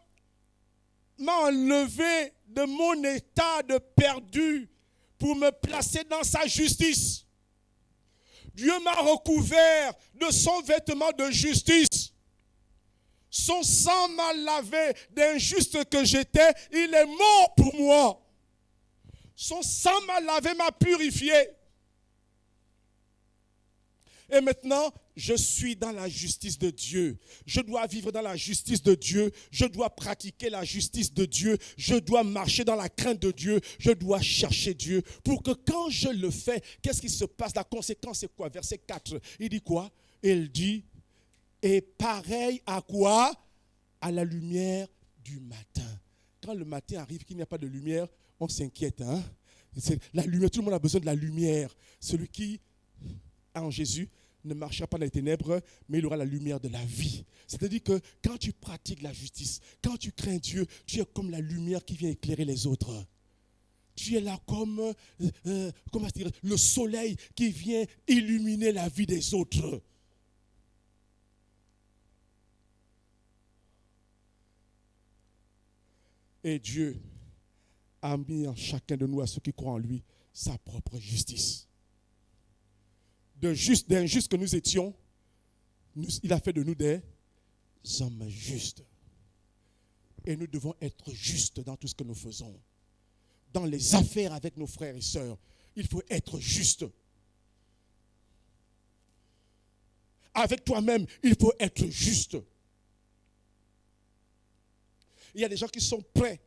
enlevé de mon état de perdu pour me placer dans sa justice. Dieu m'a recouvert de son vêtement de justice. Son sang m'a lavé d'injuste que j'étais. Il est mort pour moi. Son sang m'a lavé, m'a purifié. Et maintenant, je suis dans la justice de Dieu. Je dois vivre dans la justice de Dieu. Je dois pratiquer la justice de Dieu. Je dois marcher dans la crainte de Dieu. Je dois chercher Dieu. Pour que quand je le fais, qu'est-ce qui se passe? La conséquence c'est quoi? Verset 4. Il dit quoi? Il dit, et pareil à quoi? À la lumière du matin. Quand le matin arrive, qu'il n'y a pas de lumière, on s'inquiète. Hein? C'est la lumière, tout le monde a besoin de la lumière. Celui qui en Jésus ne marchera pas dans les ténèbres, mais il aura la lumière de la vie. C'est-à-dire que quand tu pratiques la justice, quand tu crains Dieu, tu es comme la lumière qui vient éclairer les autres. Tu es là comme comment dire, le soleil qui vient illuminer la vie des autres. Et Dieu a mis en chacun de nous, à ceux qui croient en lui, sa propre justice. D'injustes que nous étions, il a fait de nous des hommes justes. Et nous devons être justes dans tout ce que nous faisons. Dans les affaires avec nos frères et sœurs, il faut être juste. Avec toi-même, il faut être juste. Il y a des gens qui sont prêts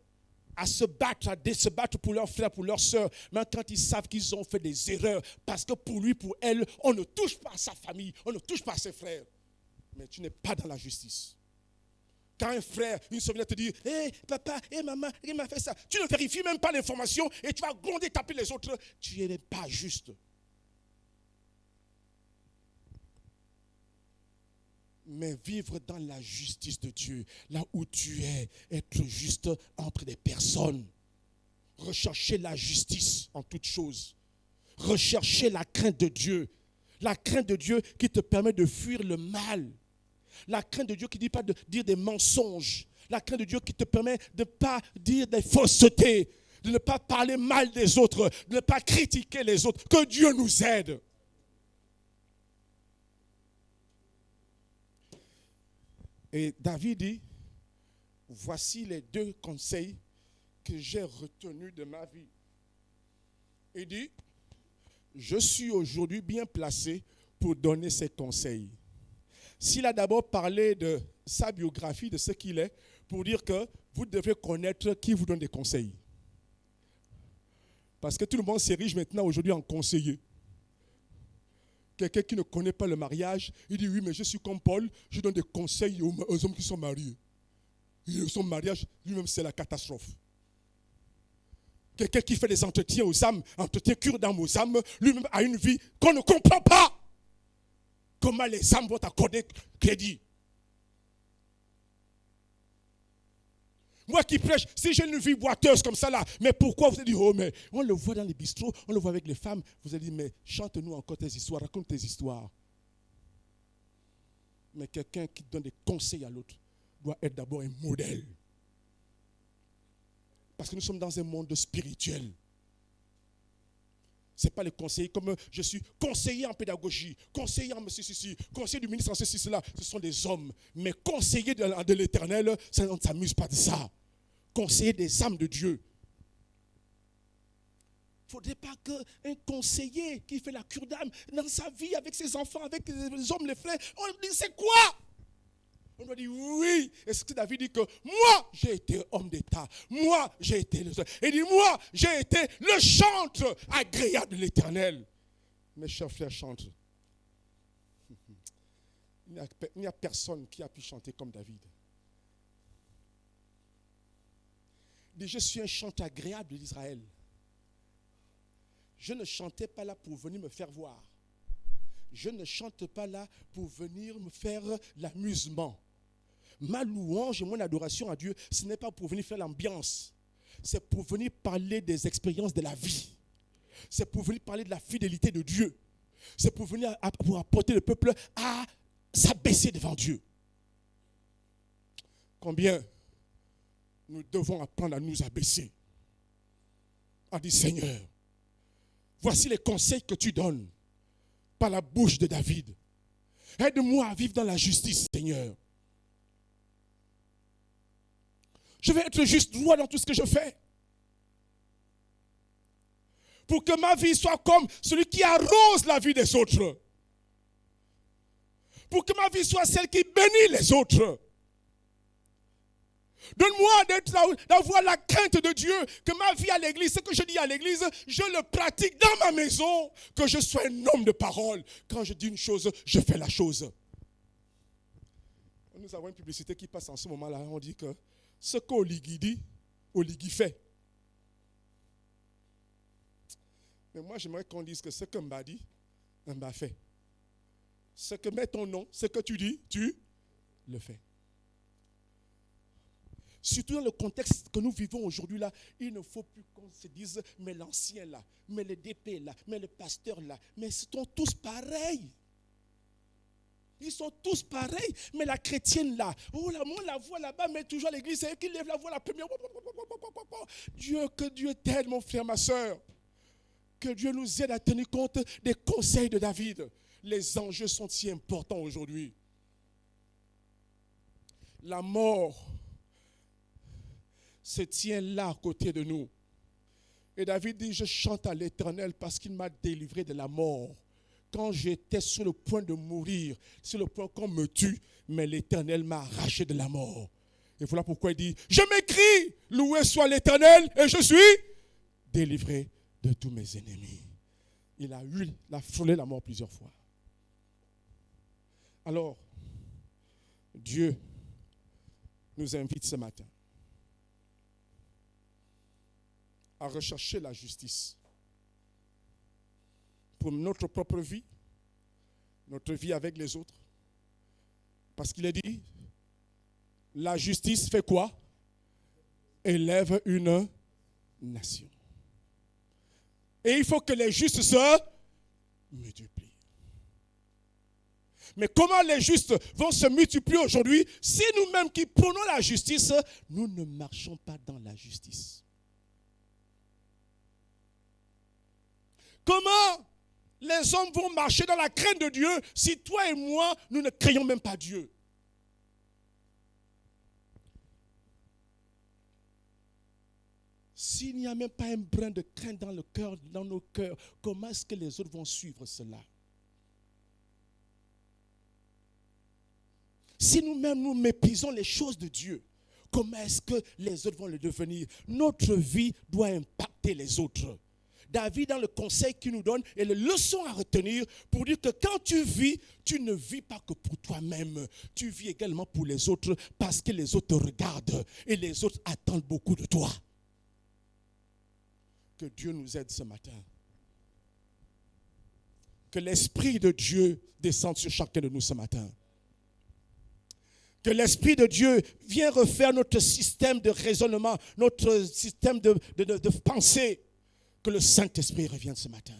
à se battre pour leurs frères, pour leurs sœurs, même quand ils savent qu'ils ont fait des erreurs, parce que pour lui, pour elle, on ne touche pas à sa famille, on ne touche pas à ses frères. Mais tu n'es pas dans la justice. Quand un frère, une sœur vient te dire, hé papa, hé maman, il m'a fait ça, tu ne vérifies même pas l'information et tu vas gronder, taper les autres, tu n'es pas juste. Mais vivre dans la justice de Dieu, là où tu es, être juste entre des personnes. Rechercher la justice en toutes choses. Rechercher la crainte de Dieu. La crainte de Dieu qui te permet de fuir le mal. La crainte de Dieu qui ne dit pas de dire des mensonges. La crainte de Dieu qui te permet de ne pas dire des faussetés, de ne pas parler mal des autres, de ne pas critiquer les autres. Que Dieu nous aide. Et David dit, voici les 2 conseils que j'ai retenus de ma vie. Il dit, je suis aujourd'hui bien placé pour donner ces conseils. S'il a d'abord parlé de sa biographie, de ce qu'il est, pour dire que vous devez connaître qui vous donne des conseils. Parce que tout le monde s'érige maintenant aujourd'hui en conseiller. Quelqu'un qui ne connaît pas le mariage, il dit oui, mais je suis comme Paul, je donne des conseils aux hommes qui sont mariés. Et son mariage, lui-même, c'est la catastrophe. Quelqu'un qui fait des entretiens aux âmes, entretiens cure d'âme aux âmes, lui-même a une vie qu'on ne comprend pas. Comment les âmes vont accorder crédit? Moi qui prêche, si j'ai une vie boiteuse comme ça là, mais pourquoi vous avez dit, oh mais on le voit dans les bistrots, on le voit avec les femmes, vous avez dit, mais chante-nous encore tes histoires, raconte tes histoires. Mais quelqu'un qui donne des conseils à l'autre doit être d'abord un modèle. Parce que nous sommes dans un monde spirituel. Ce n'est pas les conseillers comme je suis conseiller en pédagogie, conseiller en ceci, conseiller du ministre en ceci, cela. Ce sont des hommes. Mais conseiller de l'Éternel, on ne s'amuse pas de ça. Conseiller des âmes de Dieu. Il ne faudrait pas qu'un conseiller qui fait la cure d'âme dans sa vie avec ses enfants, avec les hommes, les frères, on dit c'est quoi? On doit dire oui. Et ce que David dit que moi, j'ai été homme d'État. Moi, j'ai été le seul. Il dit moi, j'ai été le chantre agréable de l'Éternel. Mes chers frères chantent. Il n'y a personne qui a pu chanter comme David. Il dit, je suis un chanteur agréable d'Israël. Je ne chantais pas là pour venir me faire voir. Je ne chante pas là pour venir me faire l'amusement. Ma louange et mon adoration à Dieu, ce n'est pas pour venir faire l'ambiance. C'est pour venir parler des expériences de la vie. C'est pour venir parler de la fidélité de Dieu. C'est pour venir pour apporter le peuple à s'abaisser devant Dieu. Combien nous devons apprendre à nous abaisser. À dire Seigneur, voici les conseils que tu donnes. par la bouche de David. Aide-moi à vivre dans la justice, Seigneur. Je vais être juste droit dans tout ce que je fais. Pour que ma vie soit comme celui qui arrose la vie des autres. Pour que ma vie soit celle qui bénit les autres. Donne-moi d'avoir la crainte de Dieu, que ma vie à l'église, ce que je dis à l'église, je le pratique dans ma maison, que je sois un homme de parole. Quand je dis une chose, je fais la chose. Nous avons une publicité qui passe en ce moment-là, on dit que ce qu'Oligui dit, Oligui fait. Mais moi, j'aimerais qu'on dise que ce que Mba dit, Mba fait. Ce que met ton nom, ce que tu dis, tu le fais. Surtout dans le contexte que nous vivons aujourd'hui là, il ne faut plus qu'on se dise, mais l'ancien là, mais le DP là, mais le pasteur là, mais ils sont tous pareils. Ils sont tous pareils, mais la chrétienne là, oh là, moi la voix là-bas, mais toujours à l'église, c'est eux qui lèvent la voix la première. Dieu, que Dieu t'aide mon frère, ma soeur. Que Dieu nous aide à tenir compte des conseils de David. Les enjeux sont si importants aujourd'hui. La mort se tient là à côté de nous. Et David dit, je chante à l'Éternel parce qu'il m'a délivré de la mort. Quand j'étais sur le point de mourir, sur le point qu'on me tue, mais l'Éternel m'a arraché de la mort. Et voilà pourquoi il dit, je m'écrie, loué soit l'Éternel, et je suis délivré de tous mes ennemis. Il a frôlé la mort plusieurs fois. Alors, Dieu nous invite ce matin à rechercher la justice pour notre propre vie, notre vie avec les autres. Parce qu'il est dit, la justice fait quoi? Élève une nation. Et il faut que les justes se multiplient. Mais comment les justes vont se multiplier aujourd'hui si nous-mêmes qui prônons la justice, nous ne marchons pas dans la justice? Comment les hommes vont marcher dans la crainte de Dieu si toi et moi, nous ne craignons même pas Dieu? S'il n'y a même pas un brin de crainte dans le cœur, dans nos cœurs, comment est-ce que les autres vont suivre cela? Si nous-mêmes nous méprisons les choses de Dieu, comment est-ce que les autres vont le devenir? Notre vie doit impacter les autres. David, dans le conseil qu'il nous donne et les leçons à retenir pour dire que quand tu vis, tu ne vis pas que pour toi-même. Tu vis également pour les autres parce que les autres te regardent et les autres attendent beaucoup de toi. Que Dieu nous aide ce matin. Que l'Esprit de Dieu descende sur chacun de nous ce matin. Que l'Esprit de Dieu vienne refaire notre système de raisonnement, notre système de pensée. Que le Saint-Esprit revienne ce matin.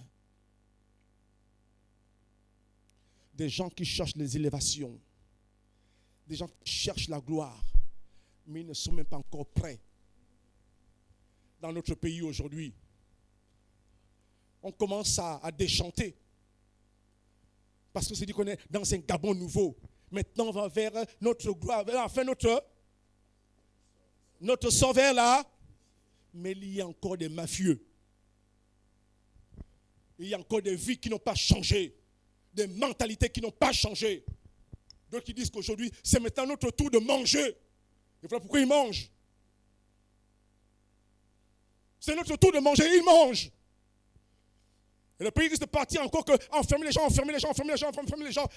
Des gens qui cherchent les élévations. Des gens qui cherchent la gloire. Mais ils ne sont même pas encore prêts. Dans notre pays aujourd'hui, on commence à déchanter. Parce que c'est dit qu'on est dans un Gabon nouveau. Maintenant, on va vers notre gloire, enfin notre sauveur là. Mais il y a encore des mafieux. Il y a encore des vies qui n'ont pas changé. Des mentalités qui n'ont pas changé. D'autres qui disent qu'aujourd'hui, c'est maintenant notre tour de manger. Et voilà pourquoi ils mangent. C'est notre tour de manger, ils mangent. Et le pays risque de partir encore que enfermer les gens.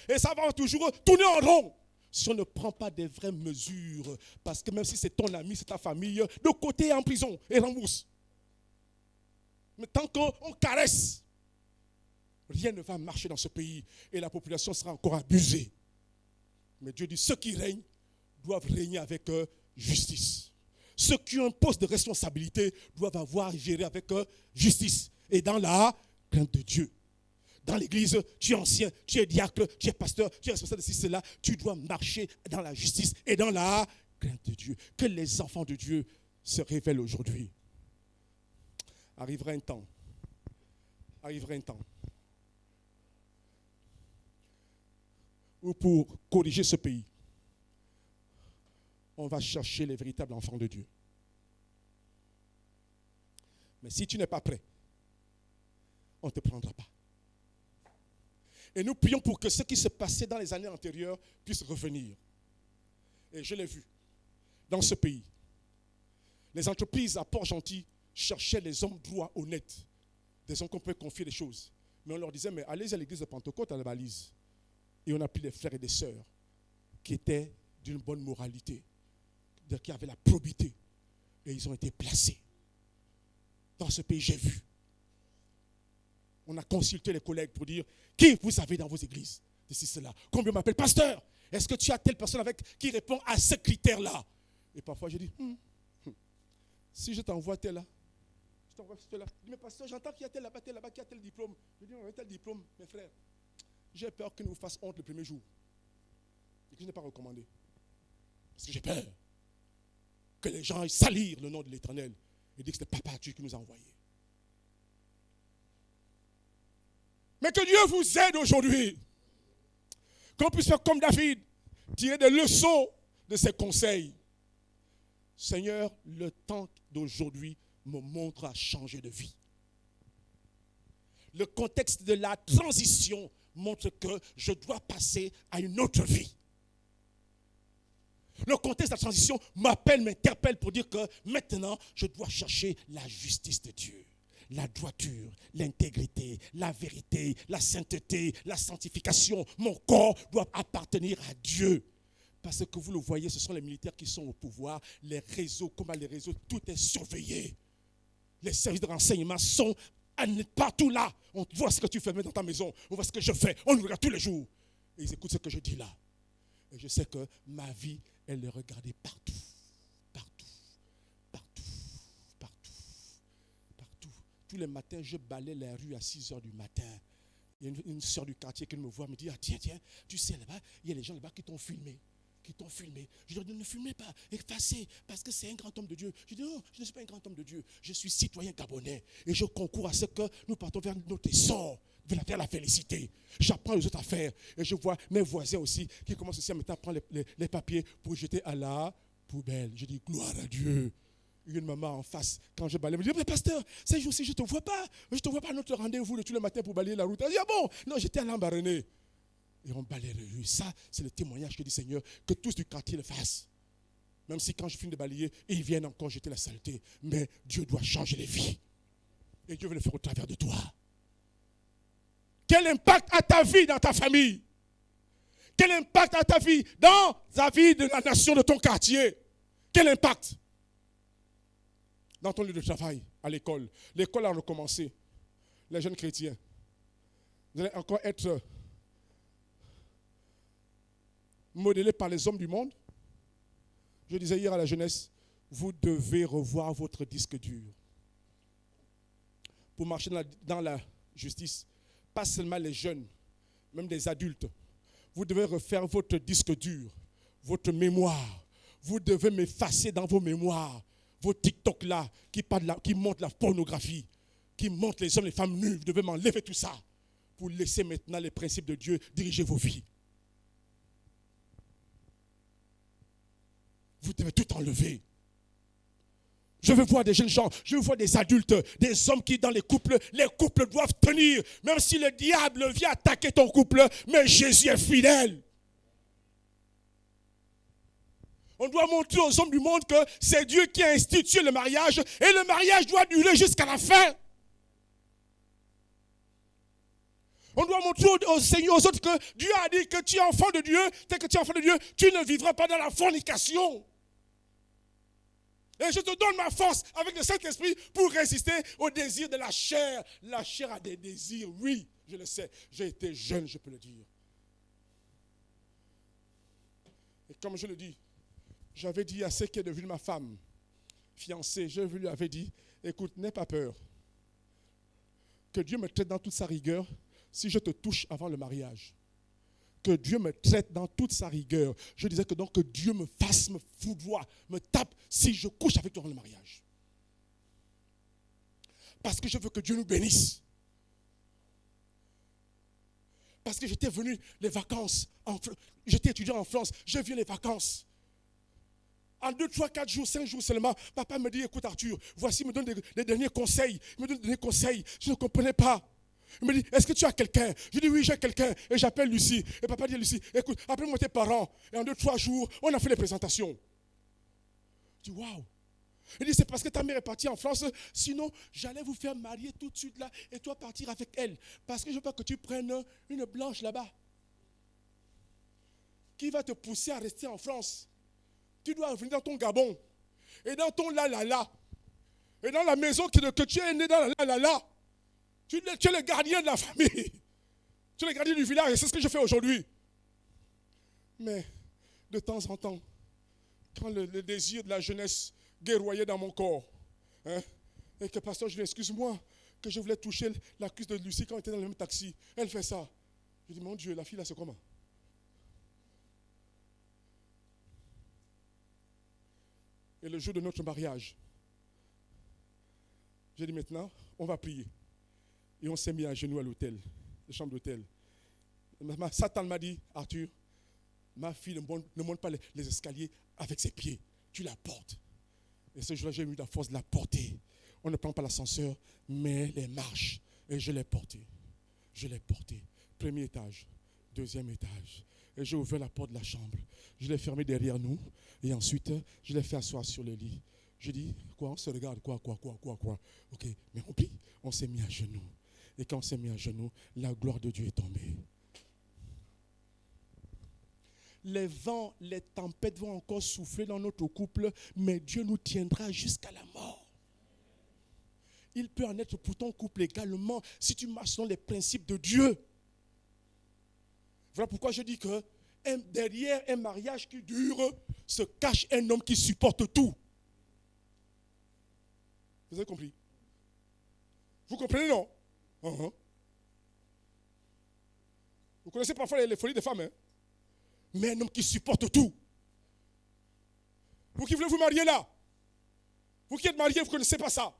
Et ça va toujours tourner en rond. Si on ne prend pas des vraies mesures, parce que même si c'est ton ami, c'est ta famille, de côté en prison et rembourse. Mais tant qu'on caresse, rien ne va marcher dans ce pays et la population sera encore abusée. Mais Dieu dit, ceux qui règnent doivent régner avec justice. Ceux qui ont un poste de responsabilité doivent avoir géré avec justice et dans la crainte de Dieu. Dans l'église, tu es ancien, tu es diacre, tu es pasteur, tu es responsable de ceci, cela. Tu dois marcher dans la justice et dans la crainte de Dieu. Que les enfants de Dieu se révèlent aujourd'hui. Arrivera un temps ou pour corriger ce pays, on va chercher les véritables enfants de Dieu. Mais si tu n'es pas prêt, on ne te prendra pas. Et nous prions pour que ce qui se passait dans les années antérieures puisse revenir. Et je l'ai vu dans ce pays. Les entreprises à Port-Gentil cherchaient les hommes droits, honnêtes, des hommes qu'on peut confier des choses. Mais on leur disait, mais allez à l'église de Pentecôte à la balise. Et on a pris des frères et des sœurs qui étaient d'une bonne moralité, qui avaient la probité. Et ils ont été placés. Dans ce pays, j'ai vu. On a consulté les collègues pour dire, qui vous avez dans vos églises? Ceci, cela. Combien m'appellent pasteur? Est-ce que tu as telle personne avec qui répond à ce critère-là? Et parfois, je dis, si je t'envoie tel là, je t'envoie tel là. Je dis, mais pasteur, j'entends qu'il y a tel là-bas, qui a tel diplôme. Je dis, on a tel diplôme, mes frères. J'ai peur qu'il nous fasse honte le premier jour. Et que je n'ai pas recommandé. Parce que j'ai peur que les gens aillent salir le nom de l'Éternel et dire que c'est Papa Dieu qui nous a envoyés. Mais que Dieu vous aide aujourd'hui. Qu'on puisse faire comme David, tirer des leçons de ses conseils. Seigneur, le temps d'aujourd'hui me montre à changer de vie. Le contexte de la transition montre que je dois passer à une autre vie. Le contexte de la transition m'interpelle pour dire que maintenant, je dois chercher la justice de Dieu. La droiture, l'intégrité, la vérité, la sainteté, la sanctification. Mon corps doit appartenir à Dieu. Parce que vous le voyez, ce sont les militaires qui sont au pouvoir. Les réseaux, comment les réseaux, tout est surveillé. Les services de renseignement sont partout là. On voit ce que tu fais dans ta maison. On voit ce que je fais. On nous regarde tous les jours. Et ils écoutent ce que je dis là. Et je sais que ma vie, elle est regardée partout. Tous les matins, je balaye la rue à 6h du matin. Il y a une soeur du quartier qui me voit, me dit, ah, tiens, tu sais là-bas, il y a les gens là-bas qui t'ont filmé. Je leur dis, ne filmez pas, effacez, parce que c'est un grand homme de Dieu. Je dis, non, je ne suis pas un grand homme de Dieu. Je suis citoyen gabonais. Et je concours à ce que nous partons vers notre essor, vers la félicité. J'apprends les autres affaires. Et je vois mes voisins aussi qui commencent aussi à me prendre les papiers pour jeter à la poubelle. Je dis, gloire à Dieu. Une maman en face, quand je balaye, me dit, mais pasteur, ces jours-ci, je ne te vois pas. Je ne te vois pas à notre rendez-vous de tous les matins pour balayer la route. Elle dit, ah bon? Non, j'étais à Lambaréné. Et on balaye les rues. Ça, c'est le témoignage que dit Seigneur, que tous du quartier le fassent. Même si quand je finis de balayer, ils viennent encore jeter la saleté. Mais Dieu doit changer les vies. Et Dieu veut le faire au travers de toi. Quel impact a ta vie dans ta famille? Quel impact a ta vie dans la vie de la nation de ton quartier? Quel impact? Dans ton lieu de travail, à l'école. L'école a recommencé. Les jeunes chrétiens. Vous allez encore être modelés par les hommes du monde. Je disais hier à la jeunesse, vous devez revoir votre disque dur. Pour marcher dans la justice, pas seulement les jeunes, même des adultes. Vous devez refaire votre disque dur, votre mémoire. Vous devez m'effacer dans vos mémoires. Vos TikTok là, qui montrent la pornographie, qui montrent les hommes et les femmes nus, vous devez m'enlever tout ça pour laisser maintenant les principes de Dieu diriger vos vies. Vous devez tout enlever. Je veux voir des jeunes gens, je veux voir des adultes, des hommes qui dans les couples doivent tenir, même si le diable vient attaquer ton couple, mais Jésus est fidèle. On doit montrer aux hommes du monde que c'est Dieu qui a institué le mariage et le mariage doit durer jusqu'à la fin. On doit montrer aux Seigneurs, aux autres que Dieu a dit que tu es enfant de Dieu, tel que tu es enfant de Dieu, tu ne vivras pas dans la fornication. Et je te donne ma force avec le Saint-Esprit pour résister au désir de la chair. La chair a des désirs, oui, je le sais. J'ai été jeune, je peux le dire. Et comme je le dis, j'avais dit à ce qui est devenu ma femme, fiancée, je lui avais dit, écoute, n'aie pas peur. Que Dieu me traite dans toute sa rigueur si je te touche avant le mariage. Que Dieu me traite dans toute sa rigueur. Je disais que donc que Dieu me fasse, me foudroie, me tape si je couche avec toi avant le mariage. Parce que je veux que Dieu nous bénisse. Parce que j'étais venu les vacances. J'étais étudiant en France. Je viens les vacances. En 2, 3, 4 jours, 5 jours seulement, papa me dit, écoute Arthur, voici, il me donne les derniers conseils. Il me donne les derniers conseils. Je ne comprenais pas. Il me dit, est-ce que tu as quelqu'un? Je dis, oui, j'ai quelqu'un. Et j'appelle Lucie. Et papa dit, Lucie, écoute, appelle-moi tes parents. Et en 2, 3 jours, on a fait les présentations. Je dis, waouh. Il dit, c'est parce que ta mère est partie en France. Sinon, j'allais vous faire marier tout de suite là. Et toi partir avec elle. Parce que je veux pas que tu prennes une blanche là-bas. Qui va te pousser à rester en France. Tu dois revenir dans ton Gabon. Et dans ton la. Et dans la maison que tu es né dans la. Tu es le gardien de la famille. Tu es le gardien du village. Et c'est ce que je fais aujourd'hui. Mais de temps en temps, quand le désir de la jeunesse guerroyait dans mon corps, et que pasteur, je dis, excuse-moi, que je voulais toucher la cuisse de Lucie quand on était dans le même taxi. Elle fait ça. Je dis, mon Dieu, la fille là, c'est comment? Et le jour de notre mariage, j'ai dit maintenant, on va prier. Et on s'est mis à genoux à l'hôtel, la chambre d'hôtel. Satan m'a dit, Arthur, ma fille ne monte pas les escaliers avec ses pieds. Tu la portes. Et ce jour-là, j'ai eu la force de la porter. On ne prend pas l'ascenseur, mais les marches. Et je l'ai portée. Je l'ai portée. Premier étage, deuxième étage. Et j'ai ouvert la porte de la chambre. Je l'ai fermée derrière nous. Et ensuite, je l'ai fait asseoir sur le lit. Je dis, quoi, on se regarde, quoi. Ok, mais on prie. On s'est mis à genoux. Et quand on s'est mis à genoux, la gloire de Dieu est tombée. Les vents, les tempêtes vont encore souffler dans notre couple, mais Dieu nous tiendra jusqu'à la mort. Il peut en être pour ton couple également si tu marches dans les principes de Dieu. Voilà pourquoi je dis que derrière un mariage qui dure se cache un homme qui supporte tout. Vous avez compris? Vous comprenez, non? Vous connaissez parfois les folies des femmes, hein? Mais un homme qui supporte tout. Vous qui voulez vous marier là, vous qui êtes mariés, vous ne connaissez pas ça.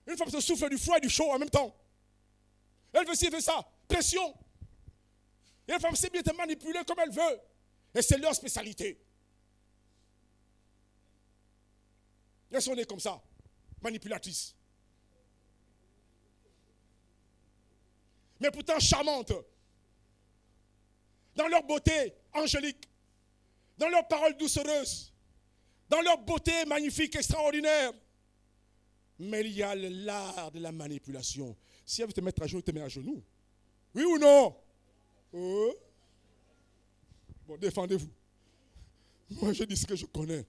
Une femme se souffle du froid et du chaud en même temps. Elle veut ci, elle veut ça. Pression. Et une femme sait bien te manipuler comme elle veut. Et c'est leur spécialité. Elles sont nées comme ça, manipulatrices. Mais pourtant charmantes. Dans leur beauté angélique, dans leurs paroles doucereuses, dans leur beauté magnifique, extraordinaire. Mais il y a l'art de la manipulation. Si elle veut te mettre à genoux, elle te met à genoux. Oui ou non? Bon, défendez-vous. Moi, je dis ce que je connais.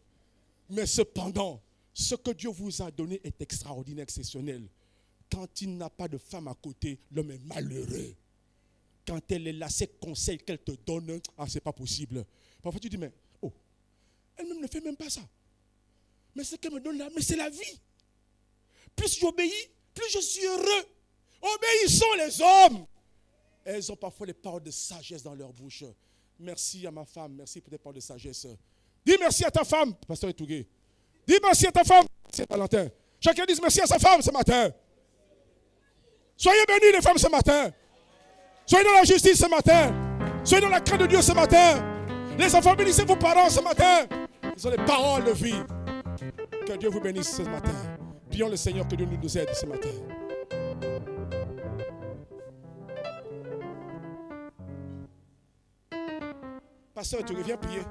Mais cependant, ce que Dieu vous a donné est extraordinaire, exceptionnel. Quand il n'a pas de femme à côté, l'homme est malheureux. Quand elle est là, ces conseils qu'elle te donne, c'est pas possible. Parfois tu dis, mais elle-même ne fait même pas ça. Mais ce qu'elle me donne là, mais c'est la vie. Plus j'obéis, plus je suis heureux. Obéissons les hommes. Elles ont parfois les paroles de sagesse dans leur bouche. Merci à ma femme, merci pour tes paroles de sagesse. Dis merci à ta femme, pasteur Etougué. Dis merci à ta femme, c'est Valentin. Chacun dise merci à sa femme ce matin. Soyez bénis les femmes ce matin. Soyez dans la justice ce matin. Soyez dans la crainte de Dieu ce matin. Les enfants, bénissez vos parents ce matin. Ils ont des paroles de vie. Que Dieu vous bénisse ce matin. Prions le Seigneur que Dieu nous aide ce matin. Pasteur, tu reviens prier.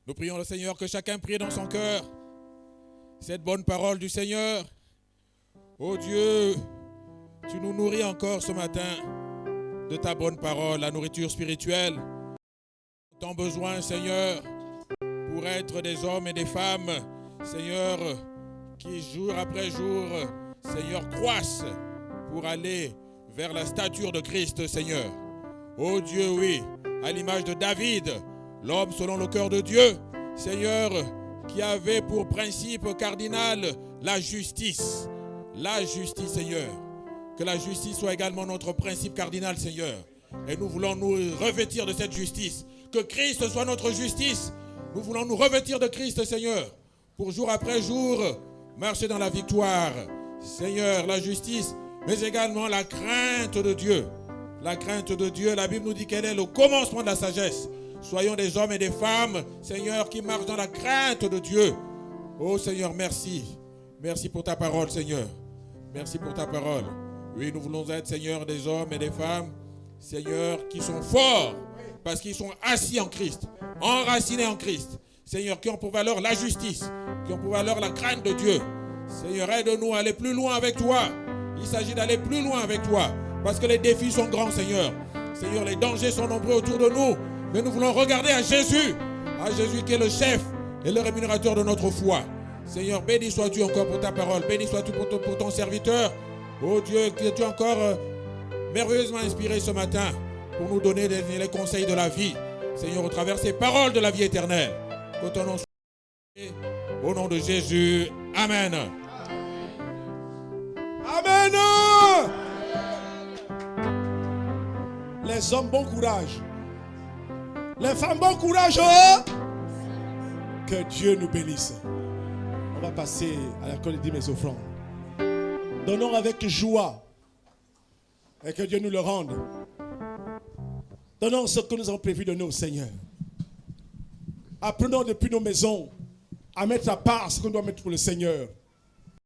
Nous prions le Seigneur que chacun prie dans son cœur cette bonne parole du Seigneur. Oh Dieu, tu nous nourris encore ce matin de ta bonne parole, la nourriture spirituelle. Ton besoin, Seigneur, pour être des hommes et des femmes, Seigneur, qui jour après jour, Seigneur, croissent pour aller vers la stature de Christ, Seigneur. Oh Dieu, oui, à l'image de David, l'homme selon le cœur de Dieu, Seigneur, qui avait pour principe cardinal la justice. La justice, Seigneur. Que la justice soit également notre principe cardinal, Seigneur. Et nous voulons nous revêtir de cette justice. Que Christ soit notre justice. Nous voulons nous revêtir de Christ, Seigneur. Pour jour après jour, marcher dans la victoire. Seigneur, la justice, mais également la crainte de Dieu. La crainte de Dieu, la Bible nous dit quel est le commencement de la sagesse. Soyons des hommes et des femmes, Seigneur, qui marchent dans la crainte de Dieu. Oh Seigneur, merci. Merci pour ta parole, Seigneur. Merci pour ta parole. Oui, nous voulons être, Seigneur, des hommes et des femmes, Seigneur, qui sont forts, parce qu'ils sont assis en Christ, enracinés en Christ. Seigneur, qui ont pour valeur la justice, qui ont pour valeur la crainte de Dieu. Seigneur, aide-nous à aller plus loin avec toi. Il s'agit d'aller plus loin avec toi, parce que les défis sont grands, Seigneur. Seigneur, les dangers sont nombreux autour de nous, mais nous voulons regarder à Jésus qui est le chef et le rémunérateur de notre foi. Seigneur, béni sois-tu encore pour ta parole, béni sois-tu pour ton serviteur. Oh Dieu, que tu as encore merveilleusement inspiré ce matin pour nous donner les conseils de la vie. Seigneur, au travers ces paroles de la vie éternelle. Que ton nom soit béni. Au nom de Jésus. Amen. Amen. Les hommes, bon courage. Les femmes, bon courage. Oh. Que Dieu nous bénisse. On va passer à la collecte mes offrandes. Donnons avec joie et que Dieu nous le rende. Donnons ce que nous avons prévu de nous, Seigneur. Apprenons depuis nos maisons à mettre à part ce qu'on doit mettre pour le Seigneur.